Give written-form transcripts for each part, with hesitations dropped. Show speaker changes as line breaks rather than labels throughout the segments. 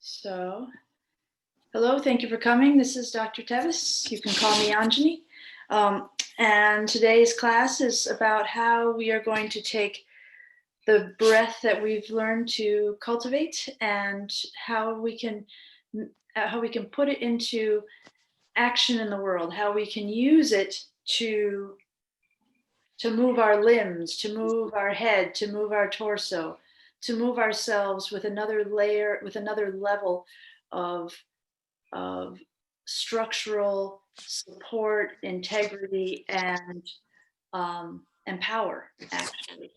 So, hello, thank you for coming. This is Dr. Tevis. You can call me Anjani. And today's class is about how we are going to take the breath that we've learned to cultivate and how we can put it into action in the world, how we can use it to move our limbs, to move our head, to move our torso, to move ourselves with another layer, with another level of structural support, integrity, and power, actually.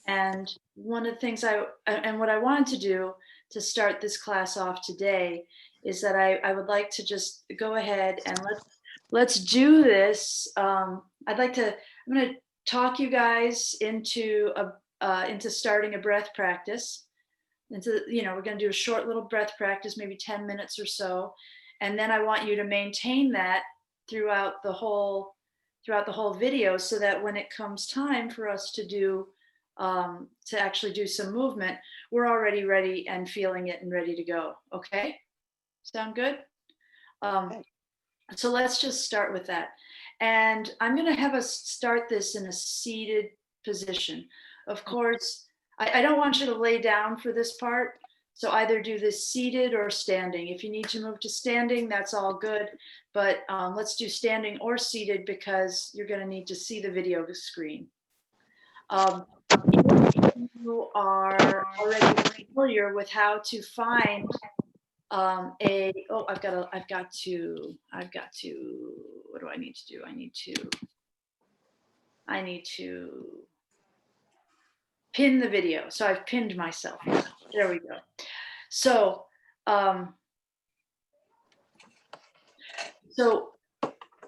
And one of the things what I wanted to do to start this class off today is that I would like to just go ahead and let's do this. I'm going to talk you guys into starting a breath practice. We're going to do a short little breath practice, maybe 10 minutes or so. And then I want you to maintain that throughout the whole video, so that when it comes time for us to actually do some movement, we're already ready and feeling it and ready to go. Okay? Sound good? So let's just start with that. And I'm going to have us start this in a seated position. Of course, I don't want you to lay down for this part. So either do this seated or standing. If you need to move to standing, that's all good. But let's do standing or seated, because you're going to need to see the video screen. If you are already familiar with how to find I've got to, what do I need to do? I need to pin the video. So I've pinned myself. There we go. So,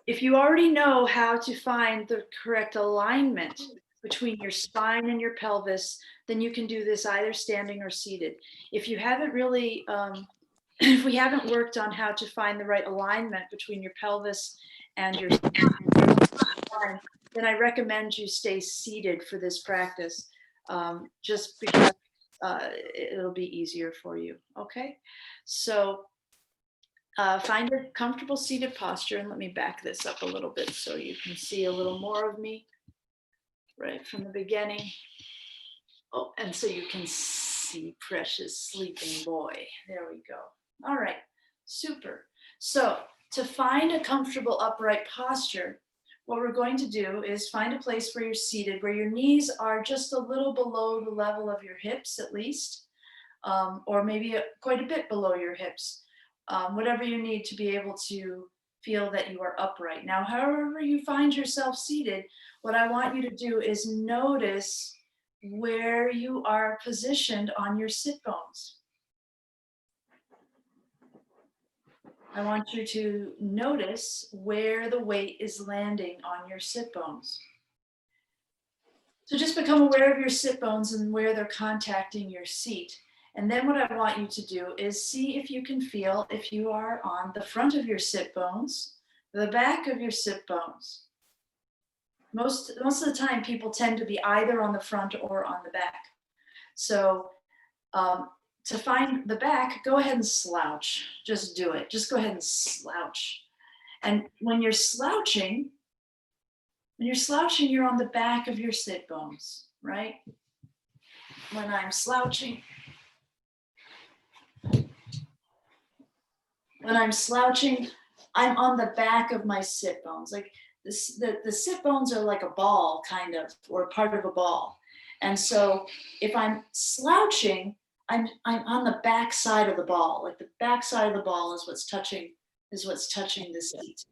if you already know how to find the correct alignment between your spine and your pelvis, then you can do this either standing or seated. If you haven't really, if we haven't worked on how to find the right alignment between your pelvis and your spine, then I recommend you stay seated for this practice, just because it'll be easier for you. Okay, so find a comfortable seated posture, and let me back this up a little bit so you can see a little more of me right from the beginning. Oh, and so you can see precious sleeping boy. There we go. All right, super. So to find a comfortable upright posture, what we're going to do is find a place where you're seated, where your knees are just a little below the level of your hips at least, or maybe quite a bit below your hips, whatever you need to be able to feel that you are upright. Now, however you find yourself seated, what I want you to do is notice where you are positioned on your sit bones. I want you to notice where the weight is landing on your sit bones. So just become aware of your sit bones and where they're contacting your seat. And then what I want you to do is see if you can feel if you are on the front of your sit bones, the back of your sit bones. Most of the time, people tend to be either on the front or on the back. So to find the back, go ahead and slouch. Just do it. Just go ahead and slouch. And when you're slouching, you're on the back of your sit bones, right? When I'm slouching, I'm on the back of my sit bones. Like this, the sit bones are like a ball, kind of, or part of a ball. And so if I'm slouching, I'm on the back side of the ball. Like the back side of the ball is what's touching the seat.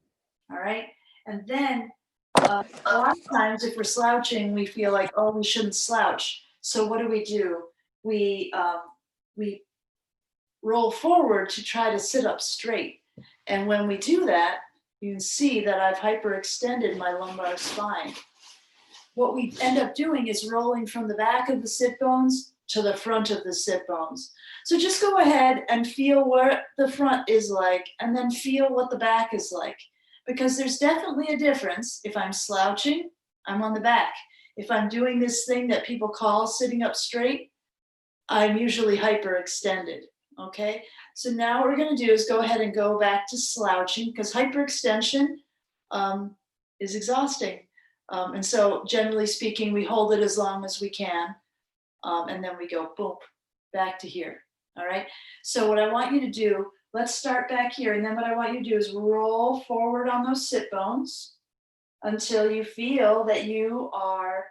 All right. And then a lot of times, if we're slouching, we feel like, oh, we shouldn't slouch. So what do? We roll forward to try to sit up straight. And when we do that, you can see that I've hyperextended my lumbar spine. What we end up doing is rolling from the back of the sit bones to the front of the sit bones. So just go ahead and feel where the front is like, and then feel what the back is like. Because there's definitely a difference. If I'm slouching, I'm on the back. If I'm doing this thing that people call sitting up straight, I'm usually hyperextended. Okay, so now what we're going to do is go ahead and go back to slouching because hyperextension is exhausting. And so generally speaking, we hold it as long as we can. And then we go boom, back to here. All right. So what I want you to do, let's start back here. And then what I want you to do is roll forward on those sit bones until you feel that you are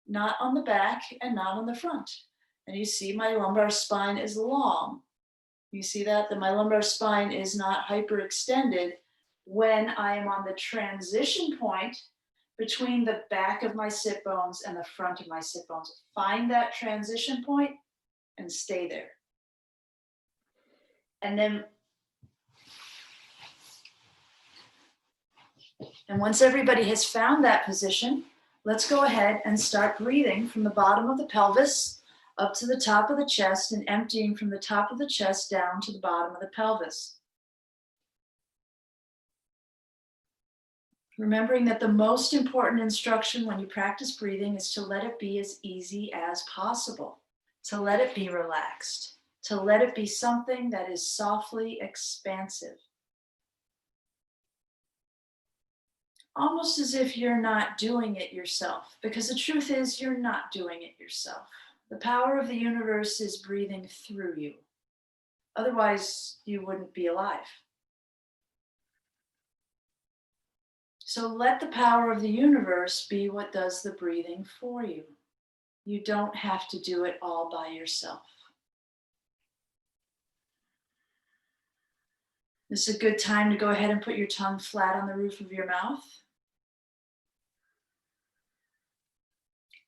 not on the back and not on the front. And you see my lumbar spine is long. You see that my lumbar spine is not hyperextended when I am on the transition point between the back of my sit bones and the front of my sit bones. Find that transition point and stay there. And then, and once everybody has found that position, let's go ahead and start breathing from the bottom of the pelvis up to the top of the chest and emptying from the top of the chest down to the bottom of the pelvis. Remembering that the most important instruction when you practice breathing is to let it be as easy as possible, to let it be relaxed, to let it be something that is softly expansive. Almost as if you're not doing it yourself, because the truth is you're not doing it yourself. The power of the universe is breathing through you. Otherwise, you wouldn't be alive. So let the power of the universe be what does the breathing for you. You don't have to do it all by yourself. This is a good time to go ahead and put your tongue flat on the roof of your mouth.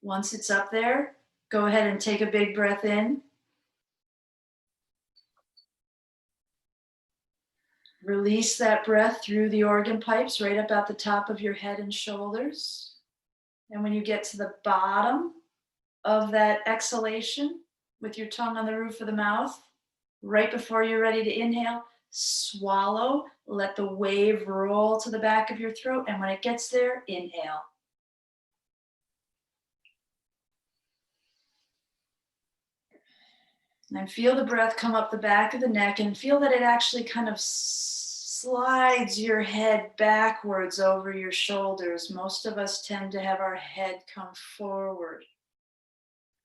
Once it's up there, go ahead and take a big breath in. Release that breath through the organ pipes right up at the top of your head and shoulders. And when you get to the bottom of that exhalation with your tongue on the roof of the mouth, right before you're ready to inhale, swallow, let the wave roll to the back of your throat. And when it gets there, inhale. And feel the breath come up the back of the neck and feel that it actually kind of slides your head backwards over your shoulders. Most of us tend to have our head come forward,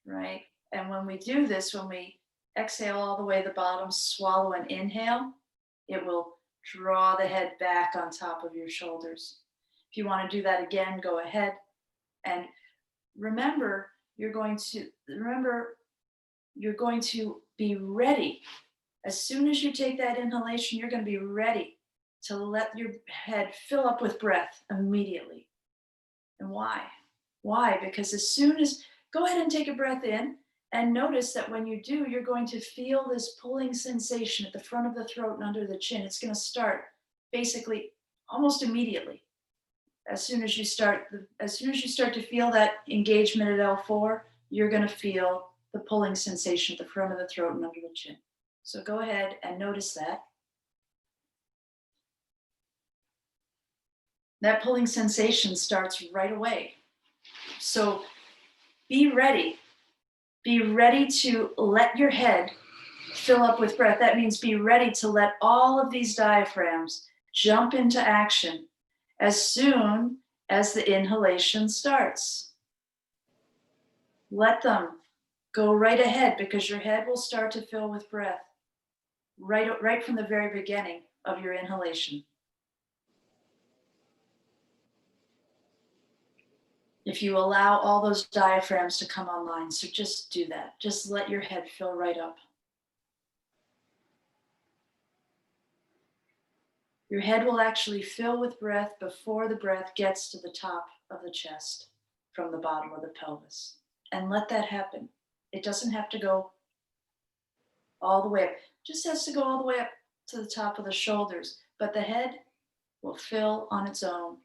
right? And when we do this, when we exhale all the way to the bottom, swallow and inhale, it will draw the head back on top of your shoulders. If you want to do that again, go ahead. And remember, you're going to be ready. As soon as you take that inhalation, you're going to be ready to let your head fill up with breath immediately. And why? Why? Because as soon as, go ahead and take a breath in and notice that when you do, you're going to feel this pulling sensation at the front of the throat and under the chin. It's going to start basically almost immediately. As soon as you start to feel that engagement at L4, you're going to feel the pulling sensation at the front of the throat and under the chin. So go ahead and notice that. That pulling sensation starts right away. So be ready. Be ready to let your head fill up with breath. That means be ready to let all of these diaphragms jump into action as soon as the inhalation starts. Let them go right ahead because your head will start to fill with breath right from the very beginning of your inhalation. If you allow all those diaphragms to come online, so just do that. Just let your head fill right up. Your head will actually fill with breath before the breath gets to the top of the chest from the bottom of the pelvis. And let that happen. It doesn't have to go all the way up. It just has to go all the way up to the top of the shoulders. But the head will fill on its own.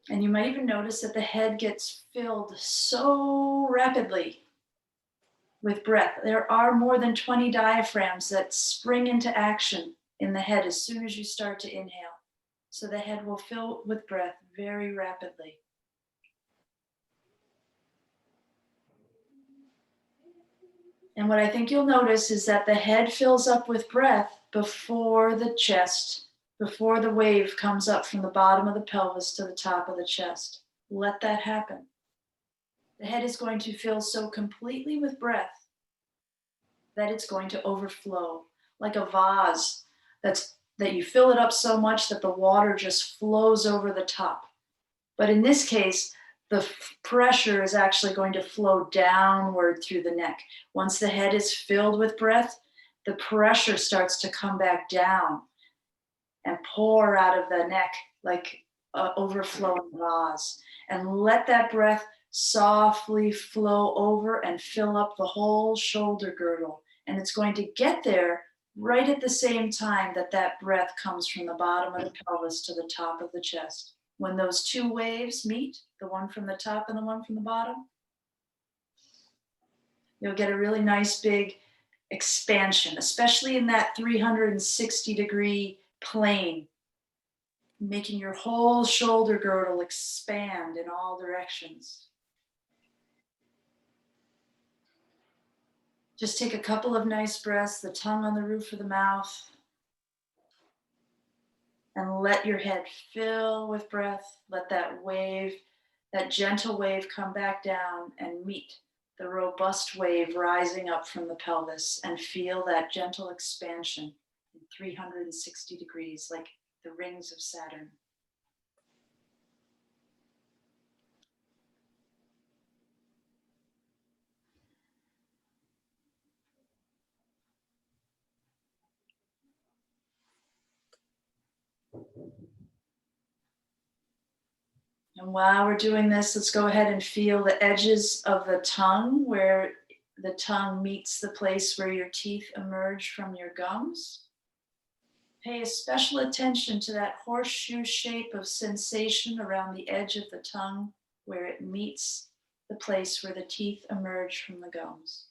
And you might even notice that the head gets filled so rapidly with breath. There are more than 20 diaphragms that spring into action in the head as soon as you start to inhale. So the head will fill with breath very rapidly. And what I think you'll notice is that the head fills up with breath before the chest, before the wave comes up from the bottom of the pelvis to the top of the chest. Let that happen. The head is going to fill so completely with breath that it's going to overflow, like a vase that you fill it up so much that the water just flows over the top. But in this case, the pressure is actually going to flow downward through the neck. Once the head is filled with breath, the pressure starts to come back down and pour out of the neck like an overflowing vase. And let that breath softly flow over and fill up the whole shoulder girdle. And it's going to get there right at the same time that that breath comes from the bottom of the pelvis to the top of the chest. When those two waves meet, the one from the top and the one from the bottom, you'll get a really nice big expansion, especially in that 360-degree plane, making your whole shoulder girdle expand in all directions. Just take a couple of nice breaths, the tongue on the roof of the mouth, and let your head fill with breath. Let that wave, that gentle wave, come back down and meet the robust wave rising up from the pelvis, and feel that gentle expansion in 360 degrees, like the rings of Saturn. And while we're doing this, let's go ahead and feel the edges of the tongue, where the tongue meets the place where your teeth emerge from your gums. Pay special attention to that horseshoe shape of sensation around the edge of the tongue, where it meets the place where the teeth emerge from the gums.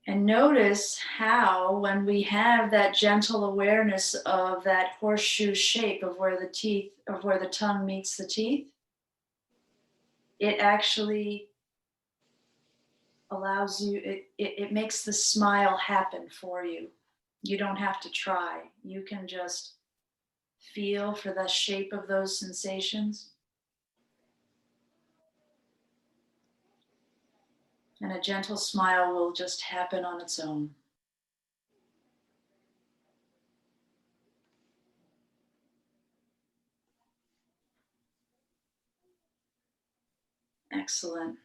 And notice how, when we have that gentle awareness of that horseshoe shape of where the tongue meets the teeth, it actually allows you, it makes the smile happen for you. You don't have to try. You can just feel for the shape of those sensations. And a gentle smile will just happen on its own. Excellent.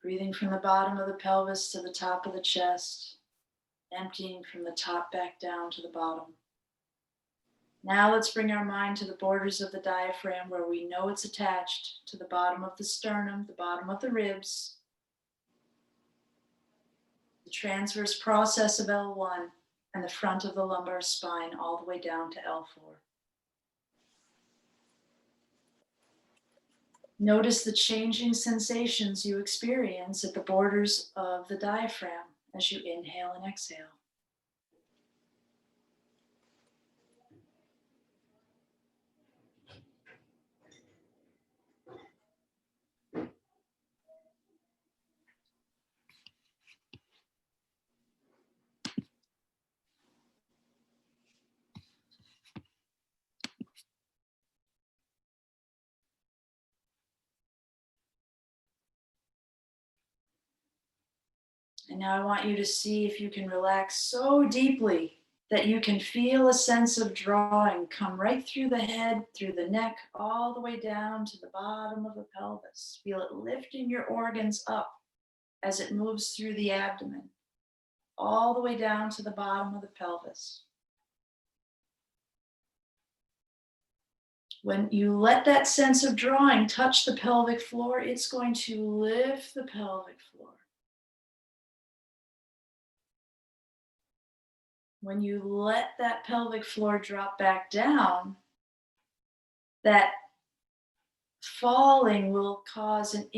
Breathing from the bottom of the pelvis to the top of the chest, emptying from the top back down to the bottom. Now let's bring our mind to the borders of the diaphragm, where we know it's attached to the bottom of the sternum, the bottom of the ribs, the transverse process of L1, and the front of the lumbar spine all the way down to L4. Notice the changing sensations you experience at the borders of the diaphragm as you inhale and exhale. And now I want you to see if you can relax so deeply that you can feel a sense of drawing come right through the head, through the neck, all the way down to the bottom of the pelvis. Feel it lifting your organs up as it moves through the abdomen, all the way down to the bottom of the pelvis. When you let that sense of drawing touch the pelvic floor, it's going to lift the pelvic floor. When you let that pelvic floor drop back down, that falling will cause an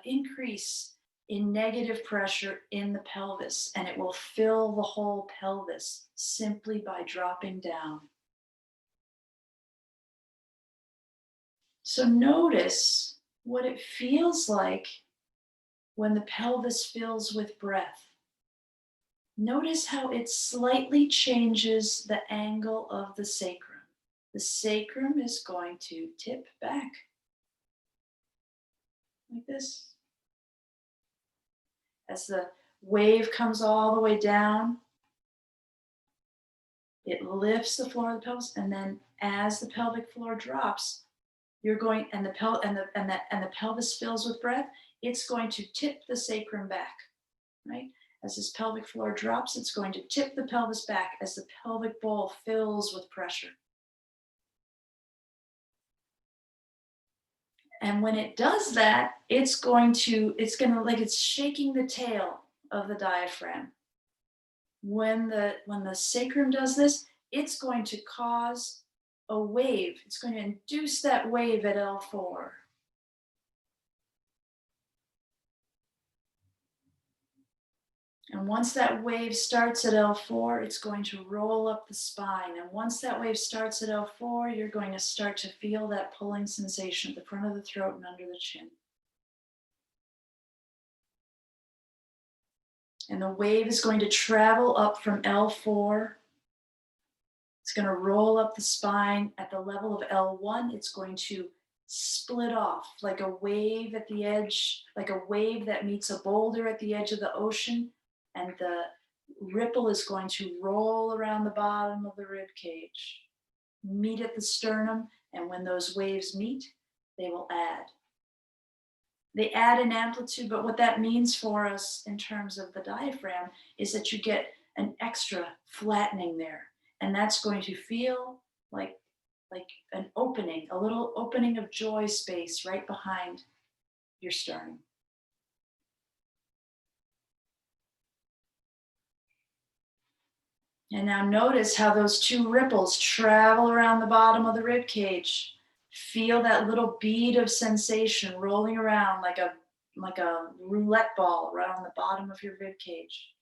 increase in negative pressure in the pelvis, and it will fill the whole pelvis simply by dropping down. So notice what it feels like when the pelvis fills with breath. Notice how it slightly changes the angle of the sacrum. The sacrum is going to tip back like this. As the wave comes all the way down, it lifts the floor of the pelvis, and then as the pelvic floor drops, you're going and the pelvis fills with breath, it's going to tip the sacrum back, right? As this pelvic floor drops, it's going to tip the pelvis back as the pelvic bowl fills with pressure. And when it does that, it's going to like it's shaking the tail of the diaphragm. When the sacrum does this, it's going to cause a wave. It's going to induce that wave at L4. And once that wave starts at L4, it's going to roll up the spine. And once that wave starts at L4, you're going to start to feel that pulling sensation at the front of the throat and under the chin. And the wave is going to travel up from L4. It's going to roll up the spine at the level of L1. It's going to split off like a wave at the edge, like a wave that meets a boulder at the edge of the ocean. And the ripple is going to roll around the bottom of the rib cage, meet at the sternum, and when those waves meet, they will add. They add in amplitude, but what that means for us in terms of the diaphragm is that you get an extra flattening there. And that's going to feel like an opening, a little opening of joy space right behind your sternum. And now notice how those two ripples travel around the bottom of the rib cage. Feel that little bead of sensation rolling around like a roulette ball around the bottom of your rib cage.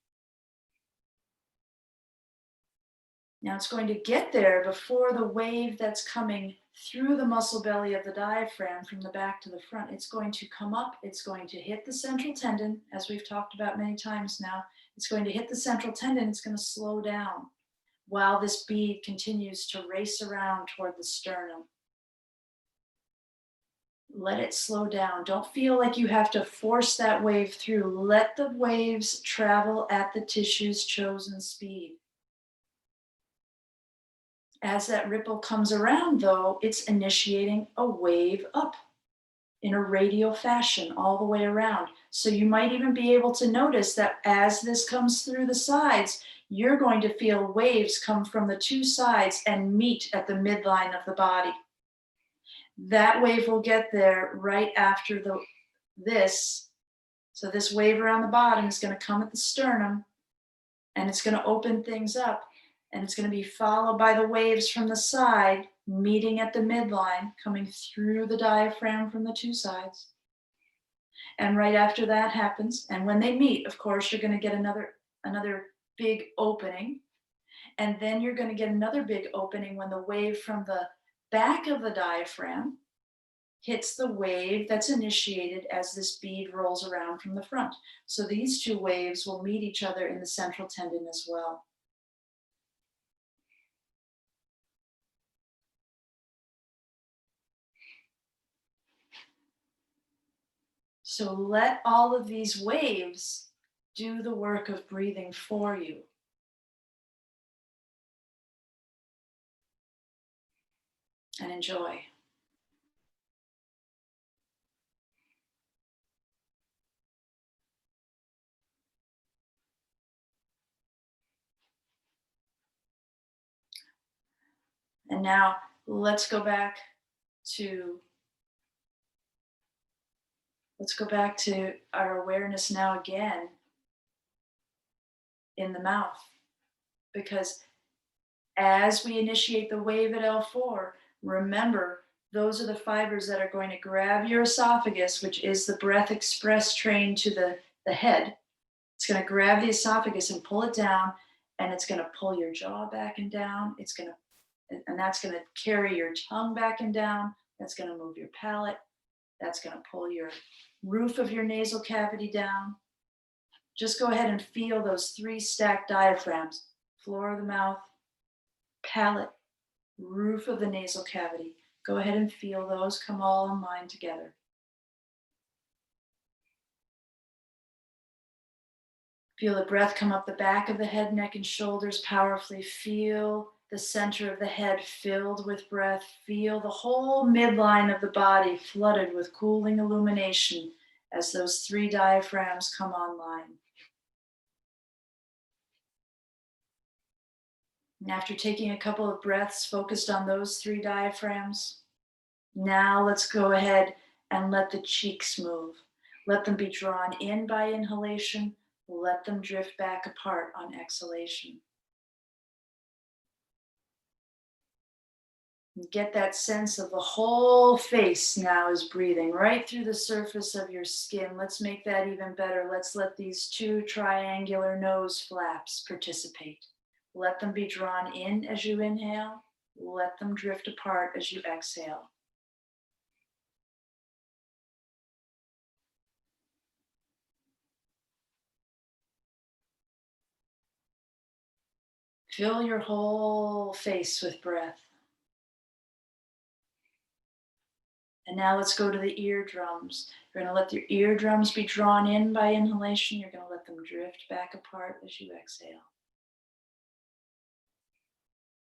Now it's going to get there before the wave that's coming through the muscle belly of the diaphragm from the back to the front. It's going to come up, it's going to hit the central tendon, as we've talked about many times now. It's going to hit the central tendon, it's going to slow down while this bead continues to race around toward the sternum. Let it slow down. Don't feel like you have to force that wave through. Let the waves travel at the tissue's chosen speed. As that ripple comes around, though, it's initiating a wave up in a radial fashion all the way around. So you might even be able to notice that as this comes through the sides, you're going to feel waves come from the two sides and meet at the midline of the body. That wave will get there right after this. So this wave around the bottom is going to come at the sternum, and it's going to open things up, and it's going to be followed by the waves from the side meeting at the midline, coming through the diaphragm from the two sides. And right after that happens, and when they meet, of course, you're going to get another big opening. And then you're going to get another big opening when the wave from the back of the diaphragm hits the wave that's initiated as this bead rolls around from the front. So these two waves will meet each other in the central tendon as well. So let all of these waves do the work of breathing for you. And enjoy. And now let's go back to our awareness now again in the mouth. Because as we initiate the wave at L4, remember, those are the fibers that are going to grab your esophagus, which is the breath express train to the head. It's going to grab the esophagus and pull it down, and it's going to pull your jaw back and down. And that's going to carry your tongue back and down. That's going to move your palate. That's going to pull your roof of your nasal cavity down. Just go ahead and feel those 3 stacked diaphragms, floor of the mouth, palate, roof of the nasal cavity. Go ahead and feel those come all in line together. Feel the breath come up the back of the head, neck, and shoulders powerfully. Feel the center of the head filled with breath. Feel the whole midline of the body flooded with cooling illumination as those 3 diaphragms come online. And after taking a couple of breaths focused on those 3 diaphragms, now let's go ahead and let the cheeks move. Let them be drawn in by inhalation. Let them drift back apart on exhalation. And get that sense of the whole face now is breathing right through the surface of your skin. Let's make that even better. Let's let these 2 triangular nose flaps participate. Let them be drawn in as you inhale. Let them drift apart as you exhale. Fill your whole face with breath. And now let's go to the eardrums. You're going to let your eardrums be drawn in by inhalation. You're going to let them drift back apart as you exhale.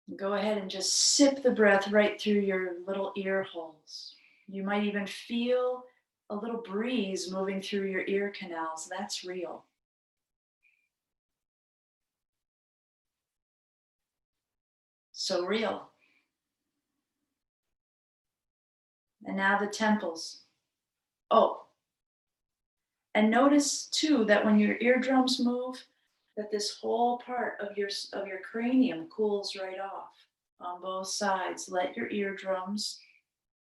And go ahead and just sip the breath right through your little ear holes. You might even feel a little breeze moving through your ear canals. That's real. So real. And now the temples. Oh, and notice too that when your eardrums move, that this whole part of your cranium cools right off on both sides. Let your eardrums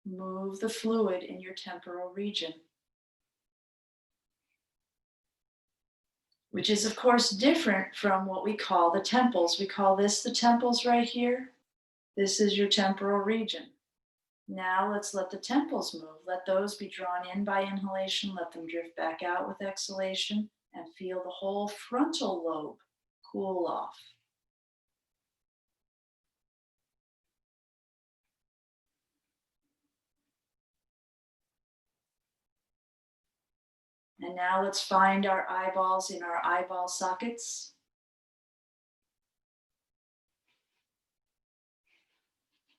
move the fluid in your temporal region, which is of course different from what we call the temples. We call this the temples right here. This is your temporal region. Now let's let the temples move. Let those be drawn in by inhalation. Let them drift back out with exhalation, and feel the whole frontal lobe cool off. And now let's find our eyeballs in our eyeball sockets.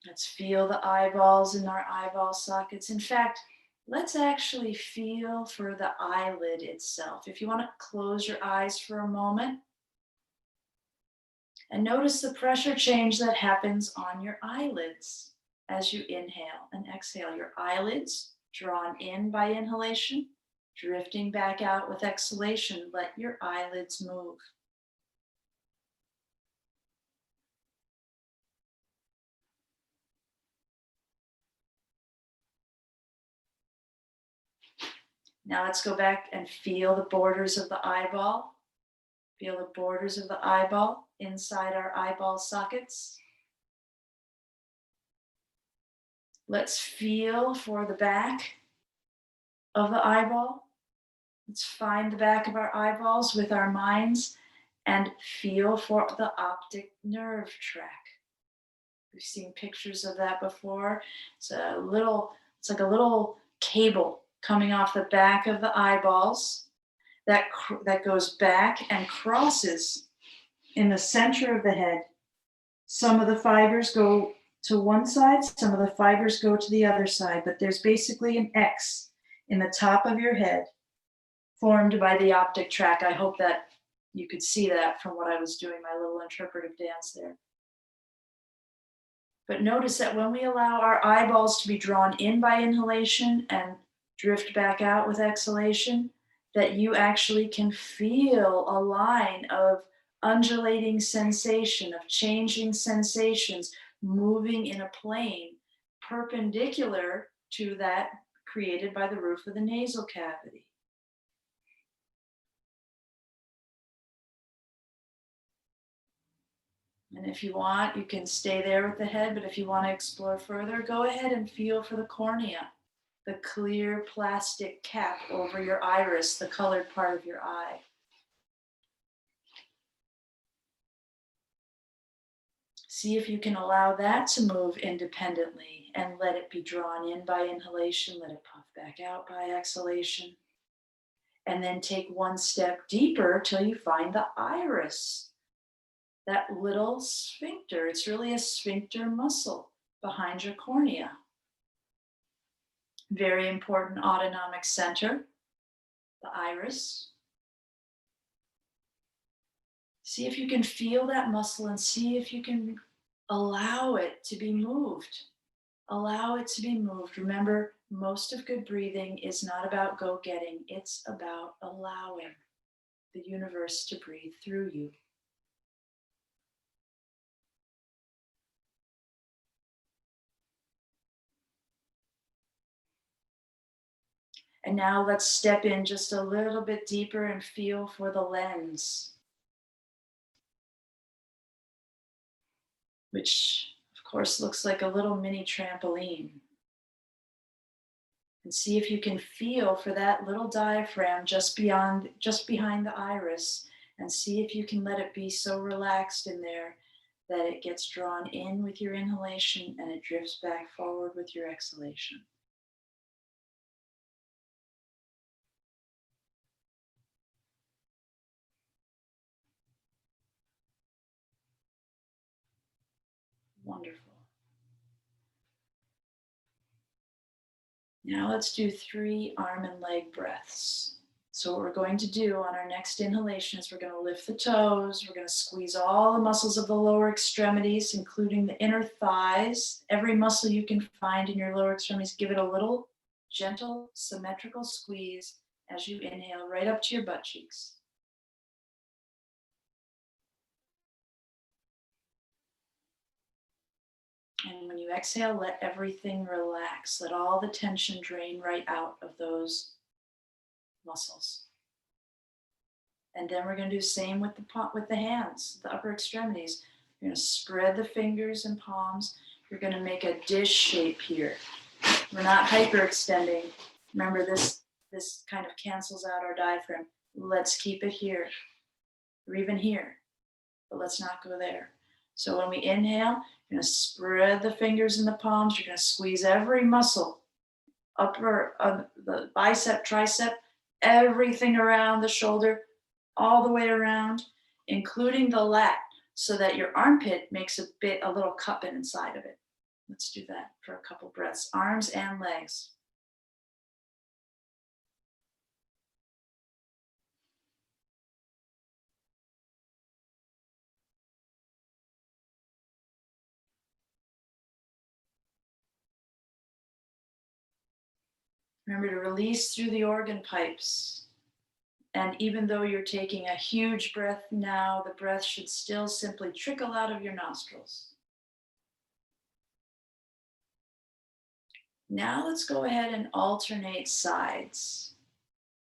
Let's feel the eyeballs in our eyeball sockets. In fact, let's actually feel for the eyelid itself. If you want to close your eyes for a moment and notice the pressure change that happens on your eyelids as you inhale and exhale. Your eyelids drawn in by inhalation, drifting back out with exhalation. Let your eyelids move. Now let's go back and feel the borders of the eyeball. Feel the borders of the eyeball inside our eyeball sockets. Let's feel for the back of the eyeball. Let's find the back of our eyeballs with our minds and feel for the optic nerve tract. We've seen pictures of that before. It's like a little cable coming off the back of the eyeballs that goes back and crosses in the center of the head. Some of the fibers go to one side, some of the fibers go to the other side, but there's basically an X in the top of your head formed by the optic tract. I hope that you could see that from what I was doing, my little interpretive dance there. But notice that when we allow our eyeballs to be drawn in by inhalation and drift back out with exhalation, that you actually can feel a line of undulating sensation, of changing sensations, moving in a plane perpendicular to that created by the roof of the nasal cavity. And if you want, you can stay there with the head, but if you want to explore further, go ahead and feel for the cornea. the clear plastic cap over your iris, the colored part of your eye. See if you can allow that to move independently and let it be drawn in by inhalation, let it puff back out by exhalation. And then take one step deeper till you find the iris, that little sphincter. It's really a sphincter muscle behind your cornea. Very important autonomic center, the iris. See if you can feel that muscle and see if you can allow it to be moved. Allow it to be moved. Remember, most of good breathing is not about go-getting. It's about allowing the universe to breathe through you. And now let's step in just a little bit deeper and feel for the lens, which of course looks like a little mini trampoline. And see if you can feel for that little diaphragm just behind the iris, and see if you can let it be so relaxed in there that it gets drawn in with your inhalation and it drifts back forward with your exhalation. Wonderful. Now let's do 3 arm and leg breaths. So what we're going to do on our next inhalation is we're going to lift the toes. We're going to squeeze all the muscles of the lower extremities, including the inner thighs. Every muscle you can find in your lower extremities, give it a little gentle, symmetrical squeeze as you inhale right up to your butt cheeks. And when you exhale, let everything relax. Let all the tension drain right out of those muscles. And then we're going to do the same with the hands, the upper extremities. You're going to spread the fingers and palms. You're going to make a dish shape here. We're not hyperextending. Remember, this kind of cancels out our diaphragm. Let's keep it here, or even here, but let's not go there. So when we inhale, you're going to spread the fingers and the palms. You're going to squeeze every muscle, upper, the bicep, tricep, everything around the shoulder, all the way around, including the lat, so that your armpit makes a little cup inside of it. Let's do that for a couple breaths, arms and legs. Remember to release through the organ pipes. And even though you're taking a huge breath now, the breath should still simply trickle out of your nostrils. Now let's go ahead and alternate sides.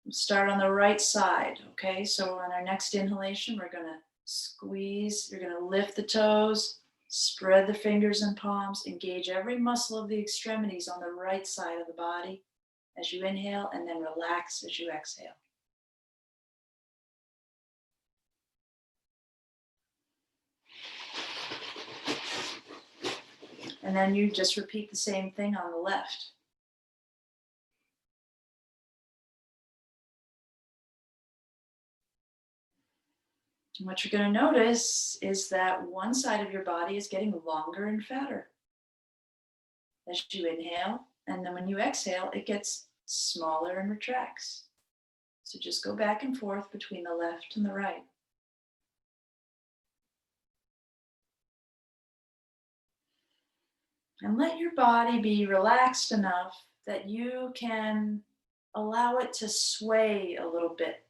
We'll start on the right side, okay? So on our next inhalation, we're gonna squeeze, you're gonna lift the toes, spread the fingers and palms, engage every muscle of the extremities on the right side of the body as you inhale, and then relax as you exhale. And then you just repeat the same thing on the left. And what you're going to notice is that one side of your body is getting longer and fatter as you inhale. And then when you exhale, it gets smaller and retracts. So just go back and forth between the left and the right. And let your body be relaxed enough that you can allow it to sway a little bit,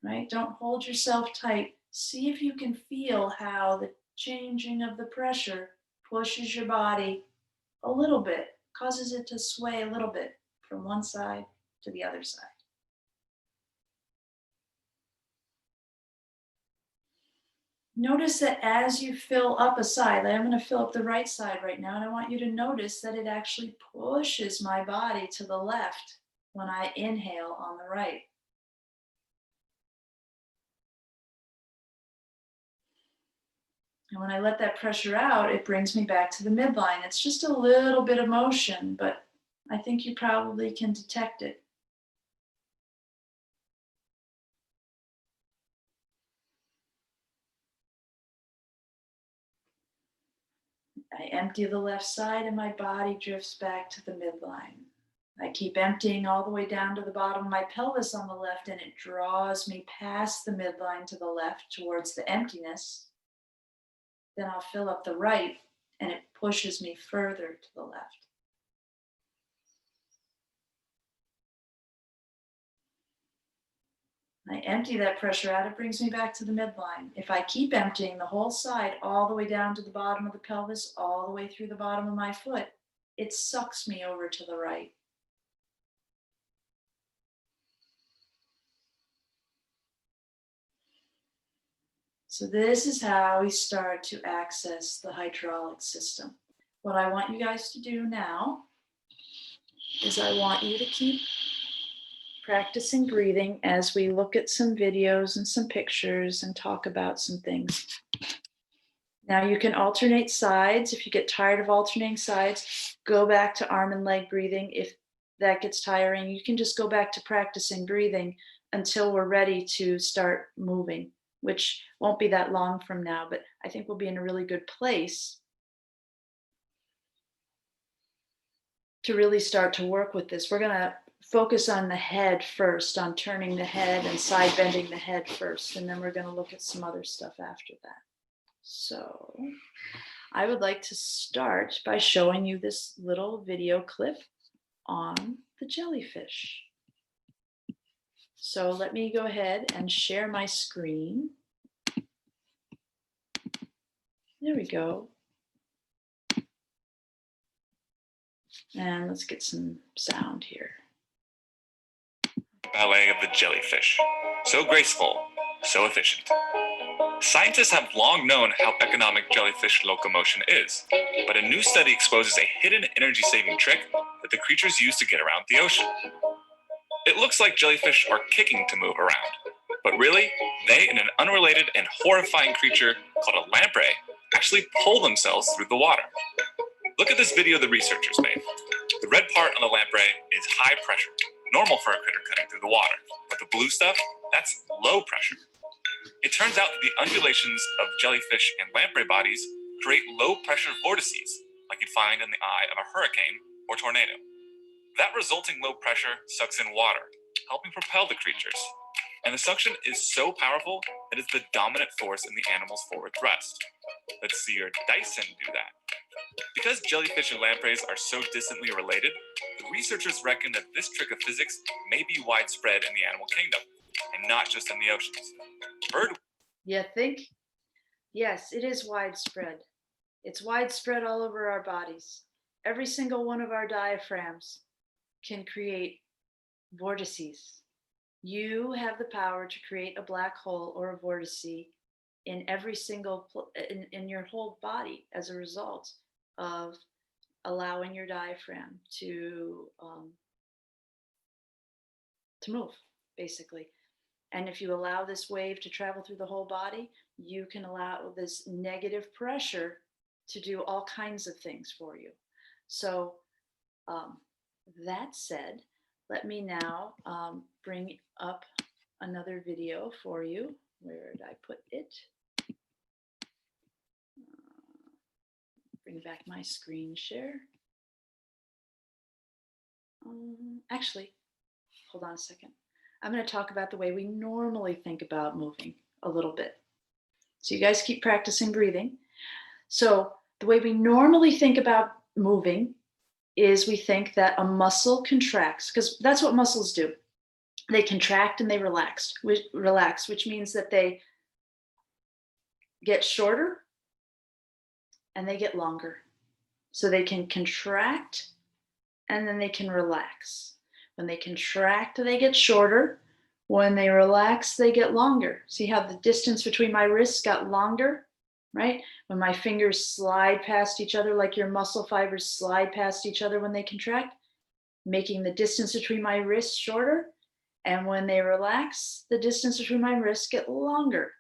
right? Don't hold yourself tight. See if you can feel how the changing of the pressure pushes your body a little bit, causes it to sway a little bit from one side to the other side. Notice that as you fill up a side, like I'm going to fill up the right side right now, and I want you to notice that it actually pushes my body to the left when I inhale on the right. And when I let that pressure out, it brings me back to the midline. It's just a little bit of motion, but I think you probably can detect it. I empty the left side and my body drifts back to the midline. I keep emptying all the way down to the bottom of my pelvis on the left, and it draws me past the midline to the left towards the emptiness. Then I'll fill up the right, and it pushes me further to the left. I empty that pressure out, it brings me back to the midline. If I keep emptying the whole side all the way down to the bottom of the pelvis, all the way through the bottom of my foot, it sucks me over to the right. So this is how we start to access the hydraulic system. What I want you guys to do now is I want you to keep practicing breathing as we look at some videos and some pictures and talk about some things. Now you can alternate sides. If you get tired of alternating sides, go back to arm and leg breathing. If that gets tiring, you can just go back to practicing breathing until we're ready to start moving, which won't be that long from now, but I think we'll be in a really good place to really start to work with this. We're going to focus on the head first, on turning the head and side bending the head first, and then we're going to look at some other stuff after that. So I would like to start by showing you this little video clip on the jellyfish. So let me go ahead and share my screen. There we go. And let's get some sound here.
Ballet of the jellyfish. So graceful, so efficient. Scientists have long known how economic jellyfish locomotion is, but a new study exposes a hidden energy-saving trick that the creatures use to get around the ocean. It looks like jellyfish are kicking to move around, but really, they and an unrelated and horrifying creature called a lamprey actually pull themselves through the water. Look at this video the researchers made. The red part on the lamprey is high pressure, normal for a critter cutting through the water, but the blue stuff, that's low pressure. It turns out that the undulations of jellyfish and lamprey bodies create low-pressure vortices, like you'd find in the eye of a hurricane or tornado. That resulting low pressure sucks in water, helping propel the creatures. And the suction is so powerful that it's the dominant force in the animal's forward thrust. Let's see your Dyson do that. Because jellyfish and lampreys are so distantly related, the researchers reckon that this trick of physics may be widespread in the animal kingdom, and not just in the oceans.
You think? Yes, it is widespread. It's widespread all over our bodies. Every single one of our diaphragms can create vortices. You have the power to create a black hole or a vortice in every single in your whole body as a result of allowing your diaphragm to move, basically. And if you allow this wave to travel through the whole body, you can allow this negative pressure to do all kinds of things for you. So that said, let me now bring up another video for you. Where did I put it? Bring back my screen share. Actually, hold on a second. I'm going to talk about the way we normally think about moving a little bit. So you guys keep practicing breathing. So the way we normally think about moving is we think that a muscle contracts, because that's what muscles do. They contract and they relax, which means that they get shorter and they get longer. So they can contract and then they can relax. When they contract, they get shorter. When they relax, they get longer. See how the distance between my wrists got longer, right? When my fingers slide past each other, like your muscle fibers slide past each other when they contract, making the distance between my wrists shorter. And when they relax, the distance between my wrists get longer.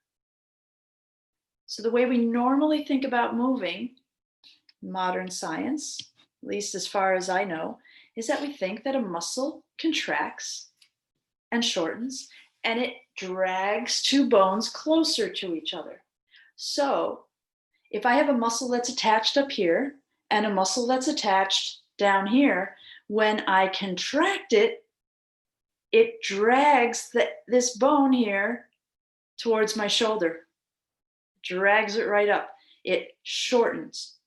So the way we normally think about moving, modern science, at least as far as I know, is that we think that a muscle contracts and shortens, and it drags two bones closer to each other. So if I have a muscle that's attached up here and a muscle that's attached down here, when I contract it, it drags this bone here towards my shoulder, drags it right up. It shortens.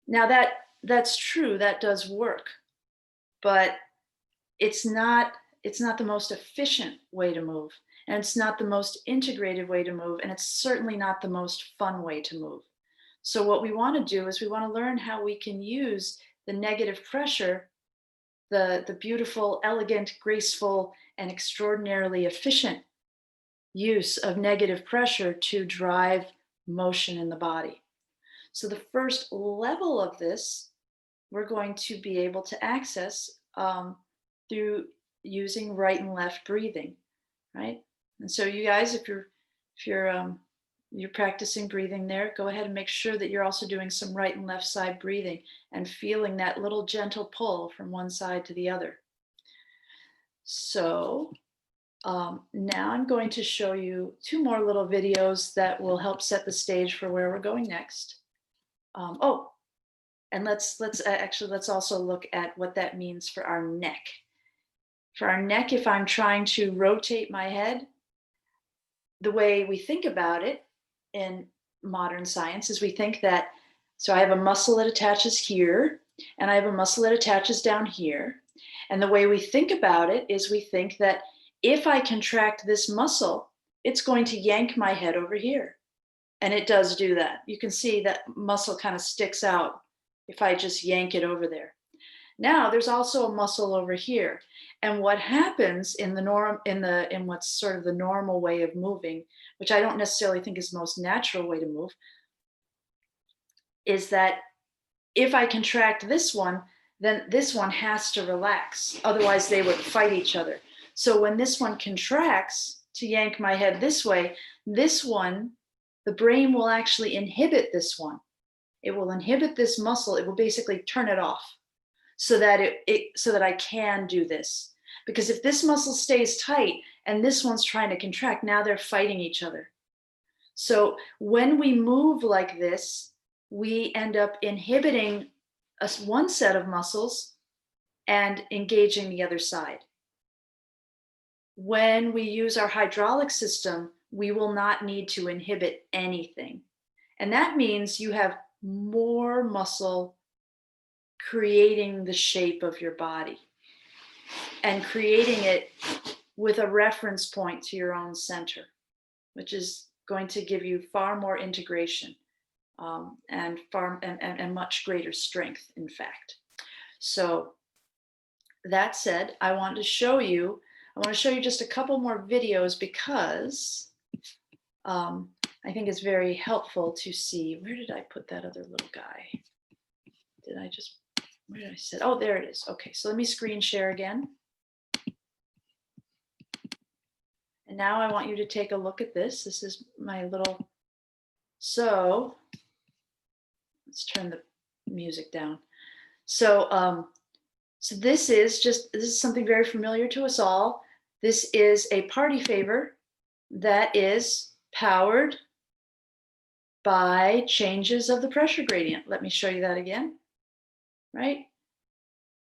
Now that's true, that does work, but it's not the most efficient way to move, and it's not the most integrated way to move, and it's certainly not the most fun way to move. So what we want to do is we want to learn how we can use the negative pressure, the beautiful, elegant, graceful, and extraordinarily efficient use of negative pressure to drive motion in the body. So the first level of this, we're going to be able to access through using right and left breathing, right? And so you guys, if you're practicing breathing there, go ahead and make sure that you're also doing some right and left side breathing and feeling that little gentle pull from one side to the other. So now I'm going to show you two more little videos that will help set the stage for where we're going next. And let's also look at what that means for our neck. For our neck, if I'm trying to rotate my head, the way we think about it in modern science is we think that, so I have a muscle that attaches here, and I have a muscle that attaches down here. And the way we think about it is we think that if I contract this muscle, it's going to yank my head over here. And it does do that. You can see that muscle kind of sticks out if I just yank it over there. Now there's also a muscle over here. And what happens in what's sort of the normal way of moving, which I don't necessarily think is the most natural way to move, is that if I contract this one, then this one has to relax. Otherwise they would fight each other. So when this one contracts to yank my head this way, this one, the brain will actually inhibit this one. It will inhibit this muscle. It will basically turn it off so that so that I can do this. Because if this muscle stays tight and this one's trying to contract, now they're fighting each other. So when we move like this, we end up inhibiting one set of muscles and engaging the other side. When we use our hydraulic system, we will not need to inhibit anything. And that means you have more muscle creating the shape of your body and creating it with a reference point to your own center, which is going to give you far more integration and much greater strength, in fact. So that said, I want to show you just a couple more videos because I think it's very helpful to see, where did I put that other little guy? Where did I set? Oh, there it is. Okay, so let me screen share again. And now I want you to take a look at this. This is my little, so let's turn the music down. So, so this is something very familiar to us all. This is a party favor that is powered by changes of the pressure gradient. Let me show you that again, right?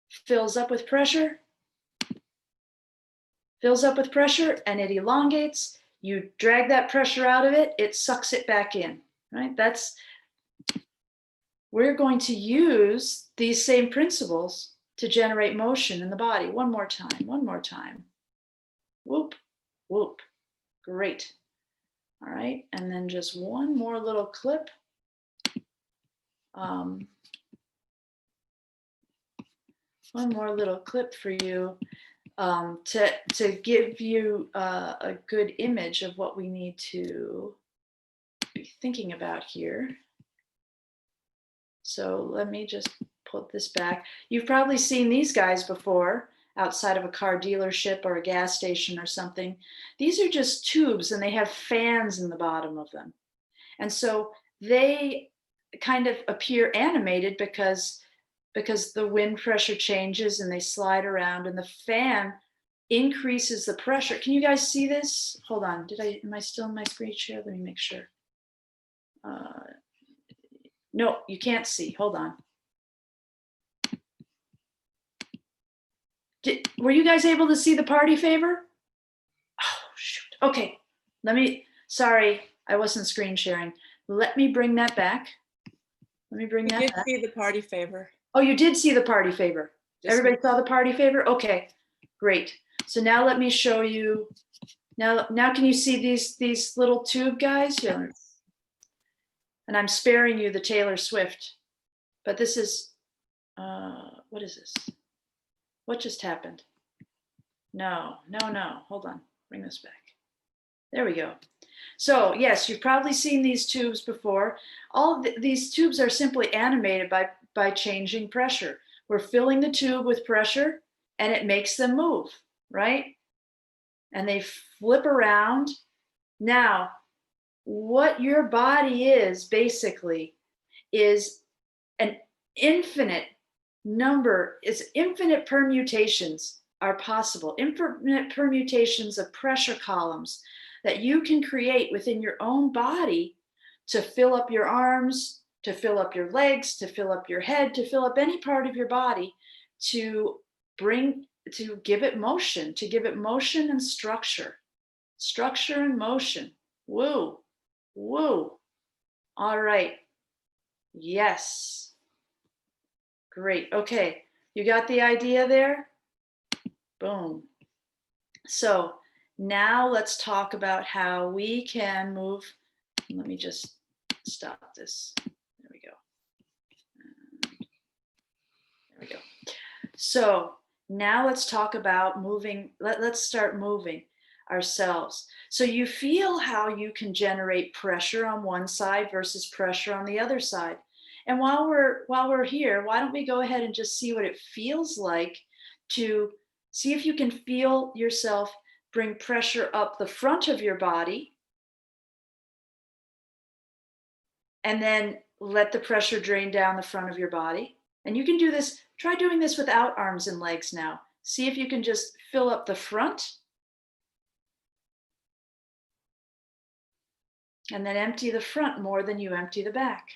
Fills up with pressure, and it elongates. You drag that pressure out of it, it sucks it back in, right? We're going to use these same principles to generate motion in the body. One more time. Whoop, whoop, great. All right, and then just one more little clip. One more little clip for you. to give you a good image of what we need to be thinking about here. So let me just put this back. You've probably seen these guys before outside of a car dealership or a gas station or something. These are just tubes and they have fans in the bottom of them. And so they kind of appear animated because the wind pressure changes and they slide around and the fan increases the pressure. Can you guys see this? Hold on. Am I still in my screen share? Let me make sure. No, you can't see. Hold on. Were you guys able to see the party favor? Oh, shoot. Okay. Sorry, I wasn't screen sharing. Let me bring that back. Let me bring that back.
We did see the party favor.
Oh, you did see the party favor. Everybody saw the party favor? Okay, great. So now let me show you. Now can you see these little tube guys? Yeah. And I'm sparing you the Taylor Swift, but this is, what is this? What just happened? No, hold on, bring this back. There we go. So yes, you've probably seen these tubes before. All of these tubes are simply animated by changing pressure. We're filling the tube with pressure and it makes them move, right? And they flip around. Now, what your body is basically is an infinite infinite permutations are possible, infinite permutations of pressure columns that you can create within your own body to fill up your arms, to fill up your legs, to fill up your head, to fill up any part of your body, to give it motion, and structure and motion. Woo. All right. Yes. Great. Okay. You got the idea there? Boom. So now let's talk about how we can move. Let me just stop this. There we go. There we go. So now let's talk about moving. Let's start moving ourselves. So you feel how you can generate pressure on one side versus pressure on the other side. And while we're here, why don't we go ahead and just see what it feels like to see if you can feel yourself bring pressure up the front of your body and then let the pressure drain down the front of your body. And you can do this, try doing this without arms and legs now. See if you can just fill up the front and then empty the front more than you empty the back.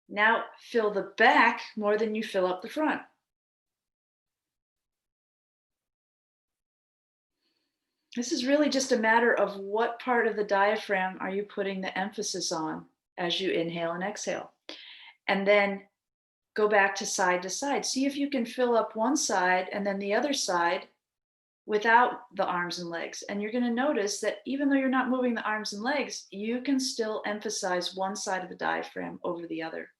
Now fill the back more than you fill up the front. This is really just a matter of what part of the diaphragm are you putting the emphasis on as you inhale and exhale. And then go back to side. See if you can fill up one side and then the other side without the arms and legs. And you're going to notice that even though you're not moving the arms and legs, you can still emphasize one side of the diaphragm over the other.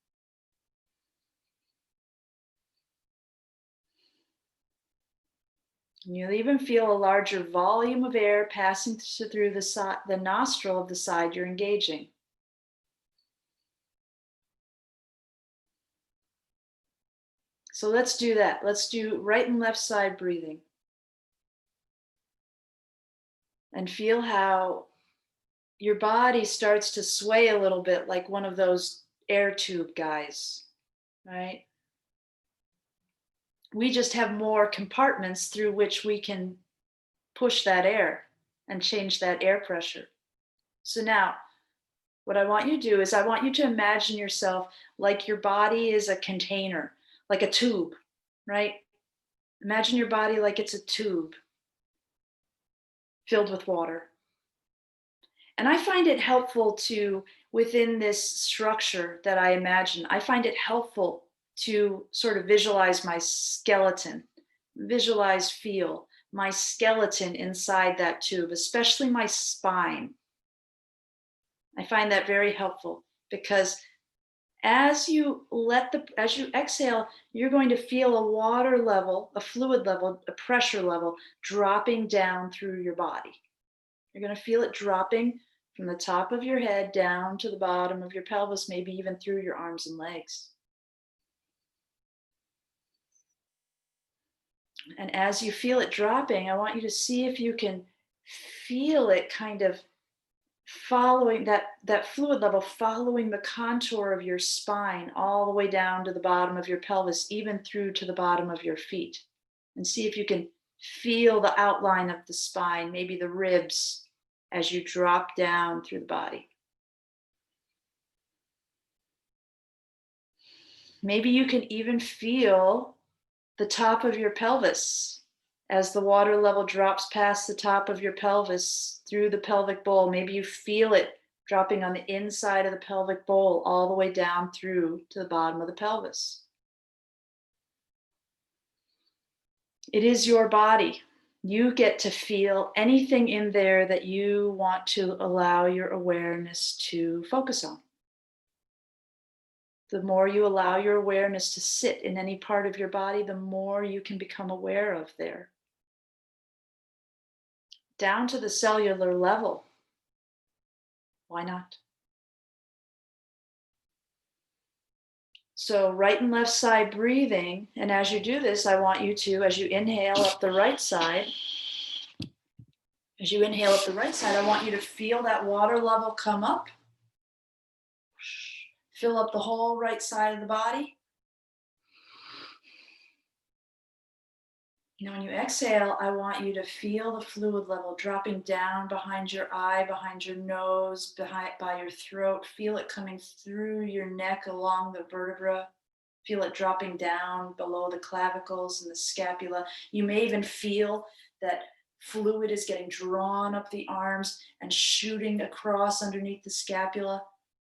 And you'll even feel a larger volume of air passing through the nostril of the side you're engaging. So let's do that. Let's do right and left side breathing. And feel how your body starts to sway a little bit like one of those air tube guys, right? We just have more compartments through which we can push that air and change that air pressure. So now, what I want you to do is I want you to imagine yourself like your body is a container, like a tube, right? Imagine your body like it's a tube filled with water. And I find it helpful to, within this structure that I imagine, I find it helpful to sort of visualize my skeleton, feel my skeleton inside that tube, especially my spine. I find that very helpful because As you exhale, you're going to feel a water level, a fluid level, a pressure level dropping down through your body. You're going to feel it dropping from the top of your head down to the bottom of your pelvis, maybe even through your arms and legs. And as you feel it dropping, I want you to see if you can feel it kind of following that fluid level, following the contour of your spine all the way down to the bottom of your pelvis, even through to the bottom of your feet. And see if you can feel the outline of the spine, maybe the ribs, as you drop down through the body. Maybe you can even feel the top of your pelvis as the water level drops past the top of your pelvis through the pelvic bowl. Maybe you feel it dropping on the inside of the pelvic bowl all the way down through to the bottom of the pelvis. It is your body. You get to feel anything in there that you want to allow your awareness to focus on. The more you allow your awareness to sit in any part of your body, the more you can become aware of there. Down to the cellular level. Why not? So, right and left side breathing. And as you do this, I want you to, as you inhale up the right side, I want you to feel that water level come up. Fill up the whole right side of the body. Now, when you exhale, I want you to feel the fluid level dropping down behind your eye, behind your nose, by your throat. Feel it coming through your neck along the vertebra. Feel it dropping down below the clavicles and the scapula. You may even feel that fluid is getting drawn up the arms and shooting across underneath the scapula.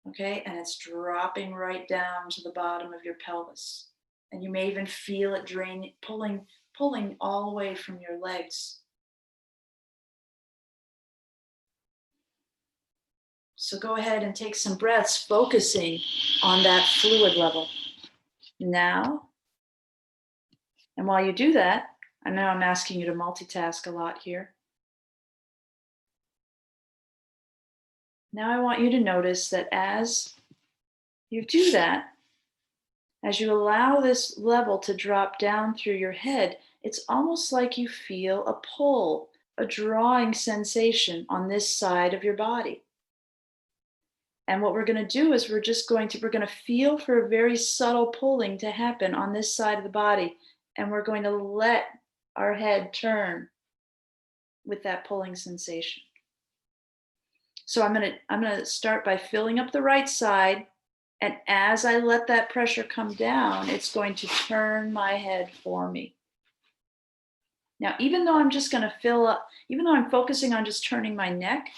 Okay, and it's dropping right down to the bottom of your pelvis. And you may even feel it pulling all the way from your legs. So go ahead and take some breaths, focusing on that fluid level. Now, and while you do that, I know I'm asking you to multitask a lot here. Now I want you to notice that as you do that, as you allow this level to drop down through your head, it's almost like you feel a pull, a drawing sensation on this side of your body. And what we're going to do is we're going to feel for a very subtle pulling to happen on this side of the body. And we're going to let our head turn with that pulling sensation. So I'm going to start by filling up the right side. And as I let that pressure come down, it's going to turn my head for me. Now, even though I'm focusing on just turning my neck,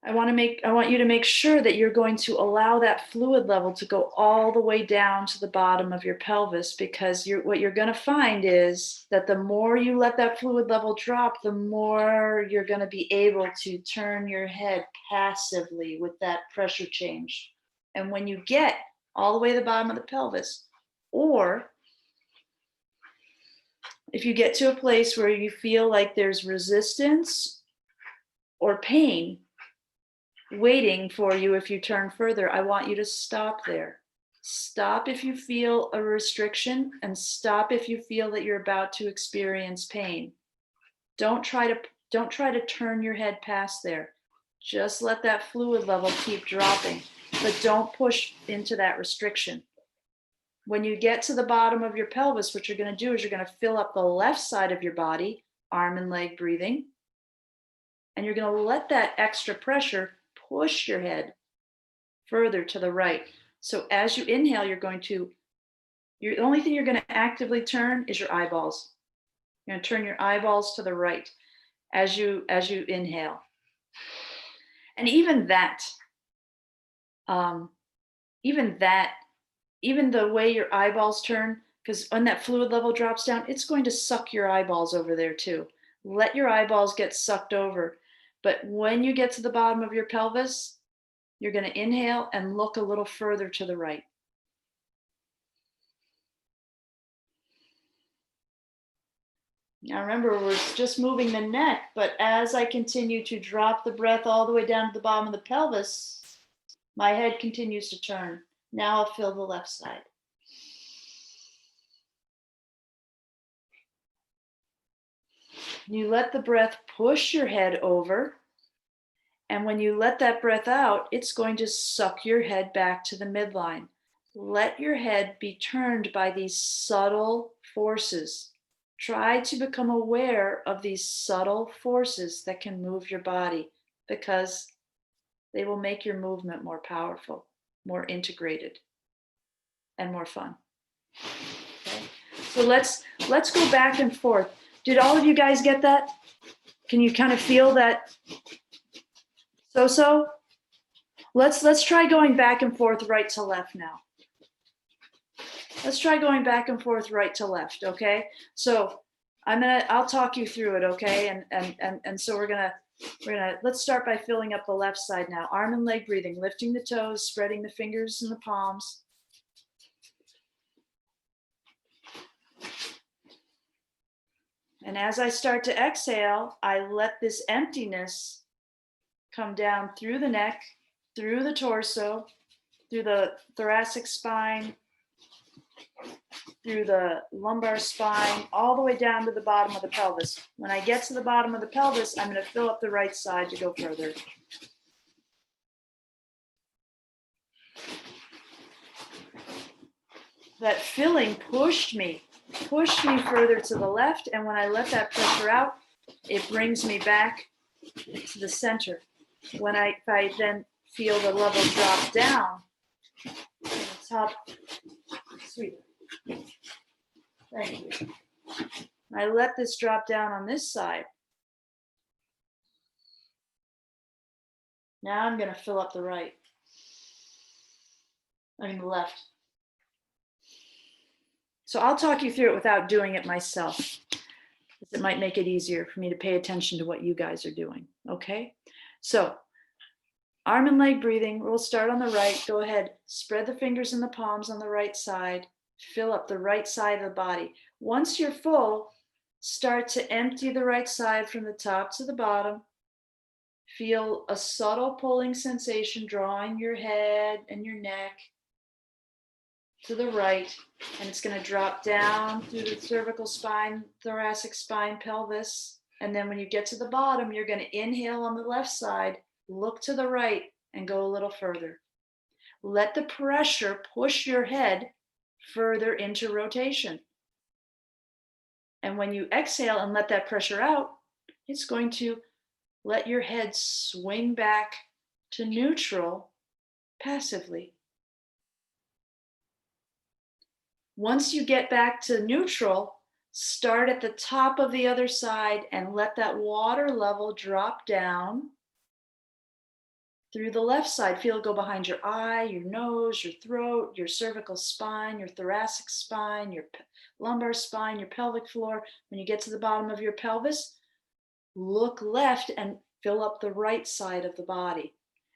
I want you to make sure that you're going to allow that fluid level to go all the way down to the bottom of your pelvis, because what you're going to find is that the more you let that fluid level drop, the more you're going to be able to turn your head passively with that pressure change. And when you get all the way to the bottom of the pelvis, or if you get to a place where you feel like there's resistance or pain waiting for you if you turn further, I want you to stop there. Stop if you feel a restriction, and stop if you feel that you're about to experience pain. Don't try to turn your head past there. Just let that fluid level keep dropping, but don't push into that restriction. When you get to the bottom of your pelvis, what you're going to do is you're going to fill up the left side of your body, arm and leg breathing, and you're going to let that extra pressure push your head further to the right. So as you inhale, the only thing you're going to actively turn is your eyeballs. You're going to turn your eyeballs to the right as you inhale. And even the way your eyeballs turn, because when that fluid level drops down, it's going to suck your eyeballs over there too. Let your eyeballs get sucked over. But when you get to the bottom of your pelvis, You're going to inhale and look a little further to the right. Now remember, we're just moving the neck, but as I continue to drop the breath all the way down to the bottom of the pelvis, my head continues to turn. Now I'll feel the left side. You let the breath push your head over. And when you let that breath out, it's going to suck your head back to the midline. Let your head be turned by these subtle forces. Try to become aware of these subtle forces that can move your body, because they will make your movement more powerful, more integrated, and more fun. Okay? So let's go back and forth. Did all of you guys get that? Can you kind of feel that? So let's try going back and forth, right to left now. Let's try going back and forth, right to left. Okay. So I'll talk you through it. Okay. And so let's start by filling up the left side now. Arm and leg breathing, lifting the toes, spreading the fingers and the palms. And as I start to exhale, I let this emptiness come down through the neck, through the torso, through the thoracic spine, through the lumbar spine, all the way down to the bottom of the pelvis. When I get to the bottom of the pelvis, I'm going to fill up the right side to go further. That filling pushed me further to the left. And when I let that pressure out, it brings me back to the center. If I then feel the level drop down, the top, sweet. Thank you. I let this drop down on this side. Now I'm going to fill up the right. The left. So I'll talk you through it without doing it myself. It might make it easier for me to pay attention to what you guys are doing. Okay? So arm and leg breathing. We'll start on the right. Go ahead. Spread the fingers and the palms on the right side. Fill up the right side of the body. Once you're full, start to empty the right side from the top to the bottom. Feel a subtle pulling sensation drawing your head and your neck to the right, and it's going to drop down through the cervical spine, thoracic spine, pelvis. And then when you get to the bottom, you're going to inhale on the left side, look to the right, and go a little further. Let the pressure push your head further into rotation. And when you exhale and let that pressure out, it's going to let your head swing back to neutral passively. Once you get back to neutral, start at the top of the other side and let that water level drop down through the left side. Feel it go behind your eye, your nose, your throat, your cervical spine, your thoracic spine, your lumbar spine, your pelvic floor. When you get to the bottom of your pelvis, look left and fill up the right side of the body.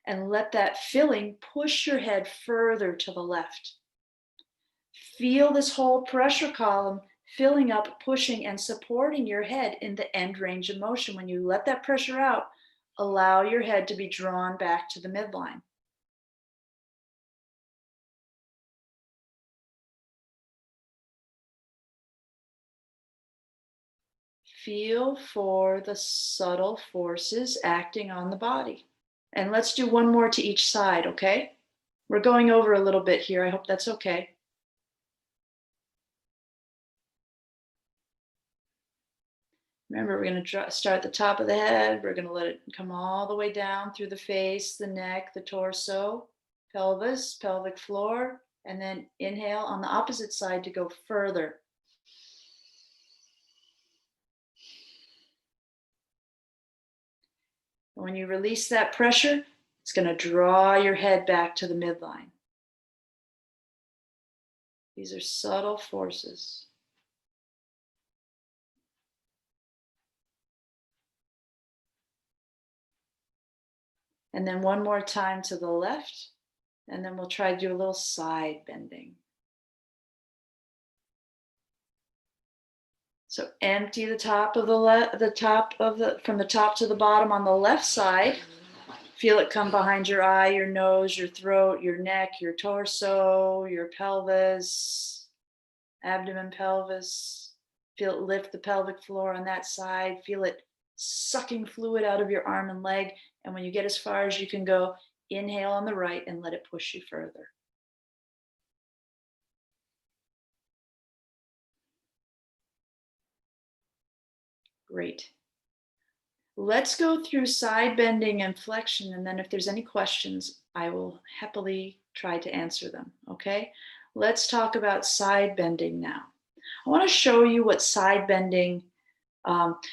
And let that filling push your head further to the left. Feel this whole pressure column filling up, pushing, and supporting your head in the end range of motion. When you let that pressure out, allow your head to be drawn back to the midline. Feel for the subtle forces acting on the body. And let's do one more to each side, okay? We're going over a little bit here. I hope that's okay. Remember, we're going to start at the top of the head. We're going to let it come all the way down through the face, the neck, the torso, pelvis, pelvic floor, and then inhale on the opposite side to go further. When you release that pressure, it's going to draw your head back to the midline. These are subtle forces. And then one more time to the left. And then we'll try to do a little side bending. So empty the top of from the top to the bottom on the left side. Feel it come behind your eye, your nose, your throat, your neck, your torso, your pelvis, abdomen, pelvis. Feel it lift the pelvic floor on that side. Feel it sucking fluid out of your arm and leg. And when you get as far as you can go, inhale on the right and let it push you further. Great. Let's go through side bending and flexion, and then if there's any questions, I will happily try to answer them, okay? Let's talk about side bending now. I want to show you what side bending,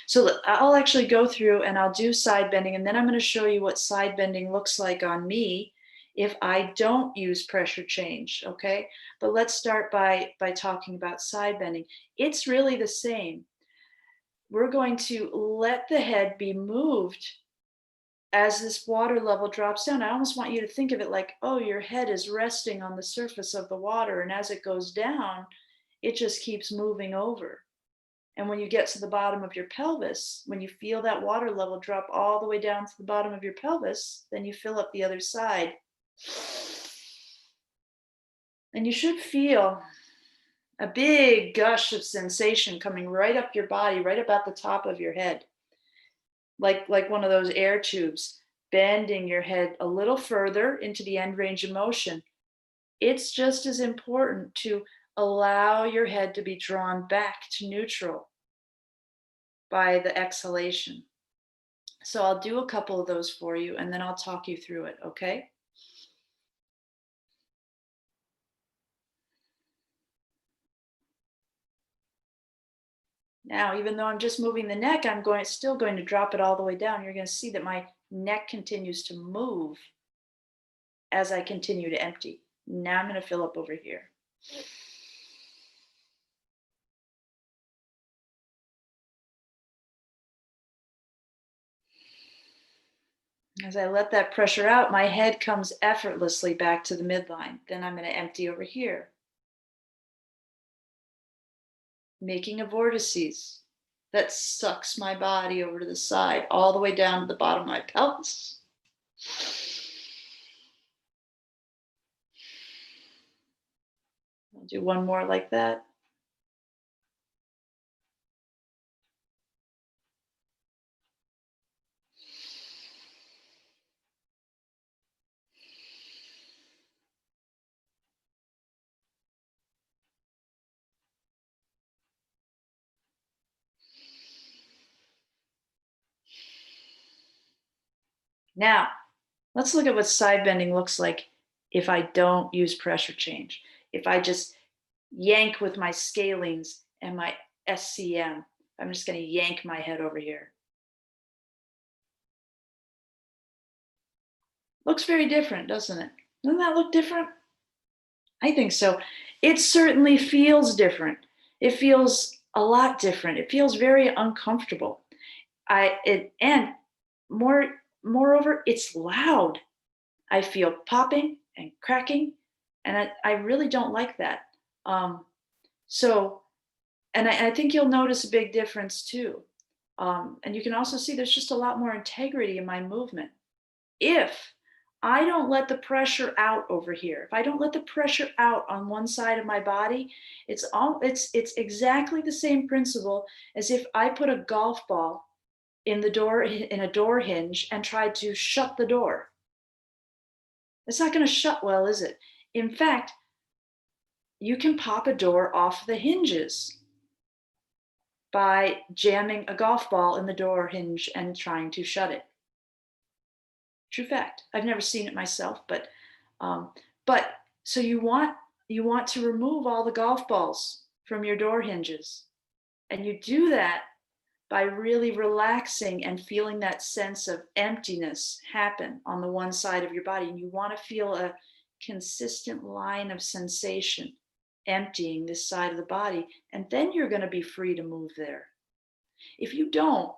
so I'll actually go through and I'll do side bending, and then I'm going to show you what side bending looks like on me if I don't use pressure change, okay? But let's start by talking about side bending. It's really the same. We're going to let the head be moved as this water level drops down. I almost want you to think of it like, oh, your head is resting on the surface of the water, and as it goes down, it just keeps moving over. And when you get to the bottom of your pelvis, when you feel that water level drop all the way down to the bottom of your pelvis, then you fill up the other side. And you should feel a big gush of sensation coming right up your body, right about the top of your head. Like one of those air tubes, bending your head a little further into the end range of motion. It's just as important to allow your head to be drawn back to neutral by the exhalation. So I'll do a couple of those for you and then I'll talk you through it, okay? Now, even though I'm just moving the neck, I'm still going to drop it all the way down. You're going to see that my neck continues to move as I continue to empty. Now I'm going to fill up over here. As I let that pressure out, my head comes effortlessly back to the midline. Then I'm going to empty over here, making a vortices that sucks my body over to the side, all the way down to the bottom of my pelvis. I'll do one more like that. Now, let's look at what side bending looks like if I don't use pressure change. If I just yank with my scalenes and my SCM, I'm just going to yank my head over here. Looks very different, doesn't it? Doesn't that look different? I think so. It certainly feels different. It feels a lot different. It feels very uncomfortable. And moreover, it's loud. I feel popping and cracking, and I really don't like that. Um, so, and I think you'll notice a big difference too. And you can also see there's just a lot more integrity in my movement. If I don't let the pressure out over here, if I don't let the pressure out on one side of my body, it's exactly the same principle as if I put a golf ball in a door hinge and tried to shut the door. It's not going to shut well, is it? In fact, you can pop a door off the hinges by jamming a golf ball in the door hinge and trying to shut it. True fact. I've never seen it myself, um, but so you want to remove all the golf balls from your door hinges, and you do that by really relaxing and feeling that sense of emptiness happen on the one side of your body. And you want to feel a consistent line of sensation emptying this side of the body, and then you're going to be free to move there. If you don't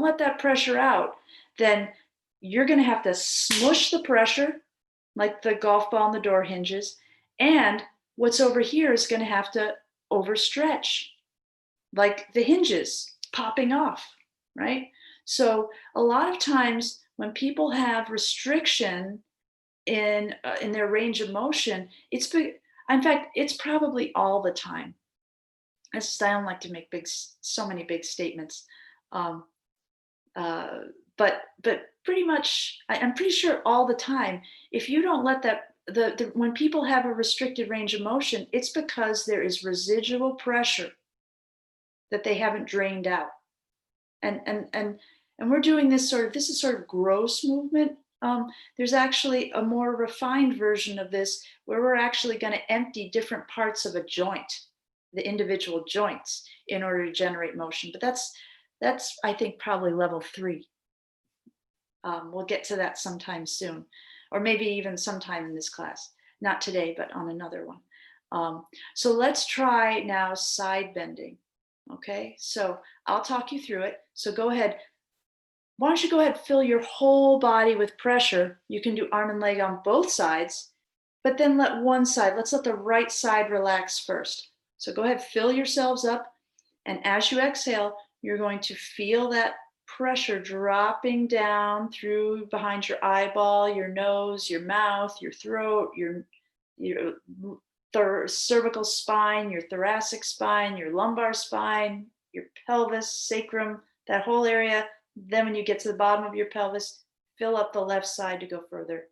let that pressure out, then you're going to have to smush the pressure like the golf ball on the door hinges. And what's over here is going to have to overstretch like the hinges popping off, right? So a lot of times when people have restriction in their range of motion, in fact, it's probably all the time. I don't like to make so many big statements. Um, but pretty much, I'm pretty sure all the time, if you don't let that, when people have a restricted range of motion, it's because there is residual pressure that they haven't drained out. And we're doing this is sort of gross movement. There's actually a more refined version of this where we're actually going to empty different parts of a joint, the individual joints, in order to generate motion. But that's I think probably level 3. We'll get to that sometime soon, or maybe even sometime in this class. Not today, but on another one. So let's try now side bending. Okay, so I'll talk you through it. So go ahead. Why don't you go ahead and fill your whole body with pressure? You can do arm and leg on both sides, but then let's let the right side relax first. So go ahead, fill yourselves up. And as you exhale, you're going to feel that pressure dropping down through behind your eyeball, your nose, your mouth, your throat, your cervical spine, your thoracic spine, your lumbar spine, your pelvis, sacrum, that whole area. Then when you get to the bottom of your pelvis, fill up the left side to go further.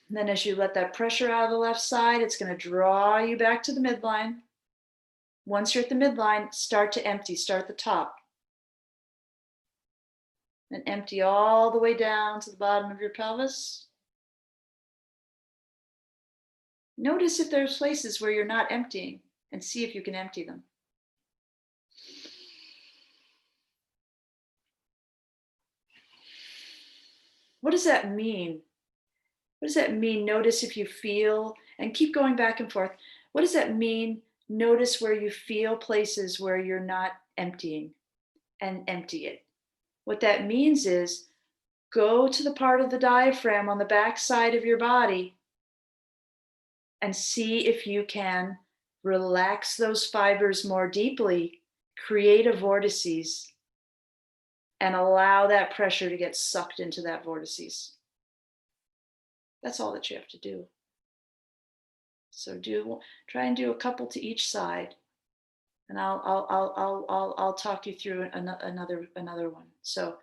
And then as you let that pressure out of the left side, it's going to draw you back to the midline. Once you're at the midline, start to empty, start at the top. And empty all the way down to the bottom of your pelvis. Notice if there's places where you're not emptying and see if you can empty them. What does that mean? What does that mean? Notice if you feel, and keep going back and forth. What does that mean? Notice where you feel places where you're not emptying, and empty it. What that means is go to the part of the diaphragm on the back side of your body and see if you can relax those fibers more deeply, create a vortices, and allow that pressure to get sucked into that vortices. That's all that you have to do. So try and do a couple to each side, and I'll talk you through another one. So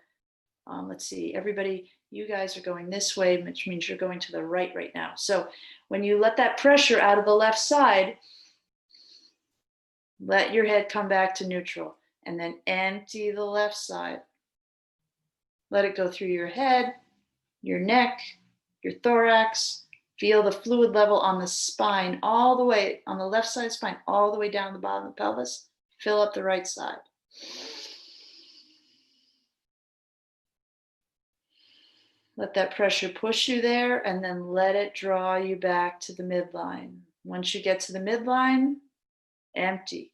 let's see, everybody, you guys are going this way, which means you're going to the right now. So when you let that pressure out of the left side, let your head come back to neutral, and then empty the left side. Let it go through your head, your neck, your thorax. Feel the fluid level on the spine, all the way on the left side spine, all the way down the bottom of the pelvis. Fill up the right side. Let that pressure push you there, and then let it draw you back to the midline. Once you get to the midline, empty.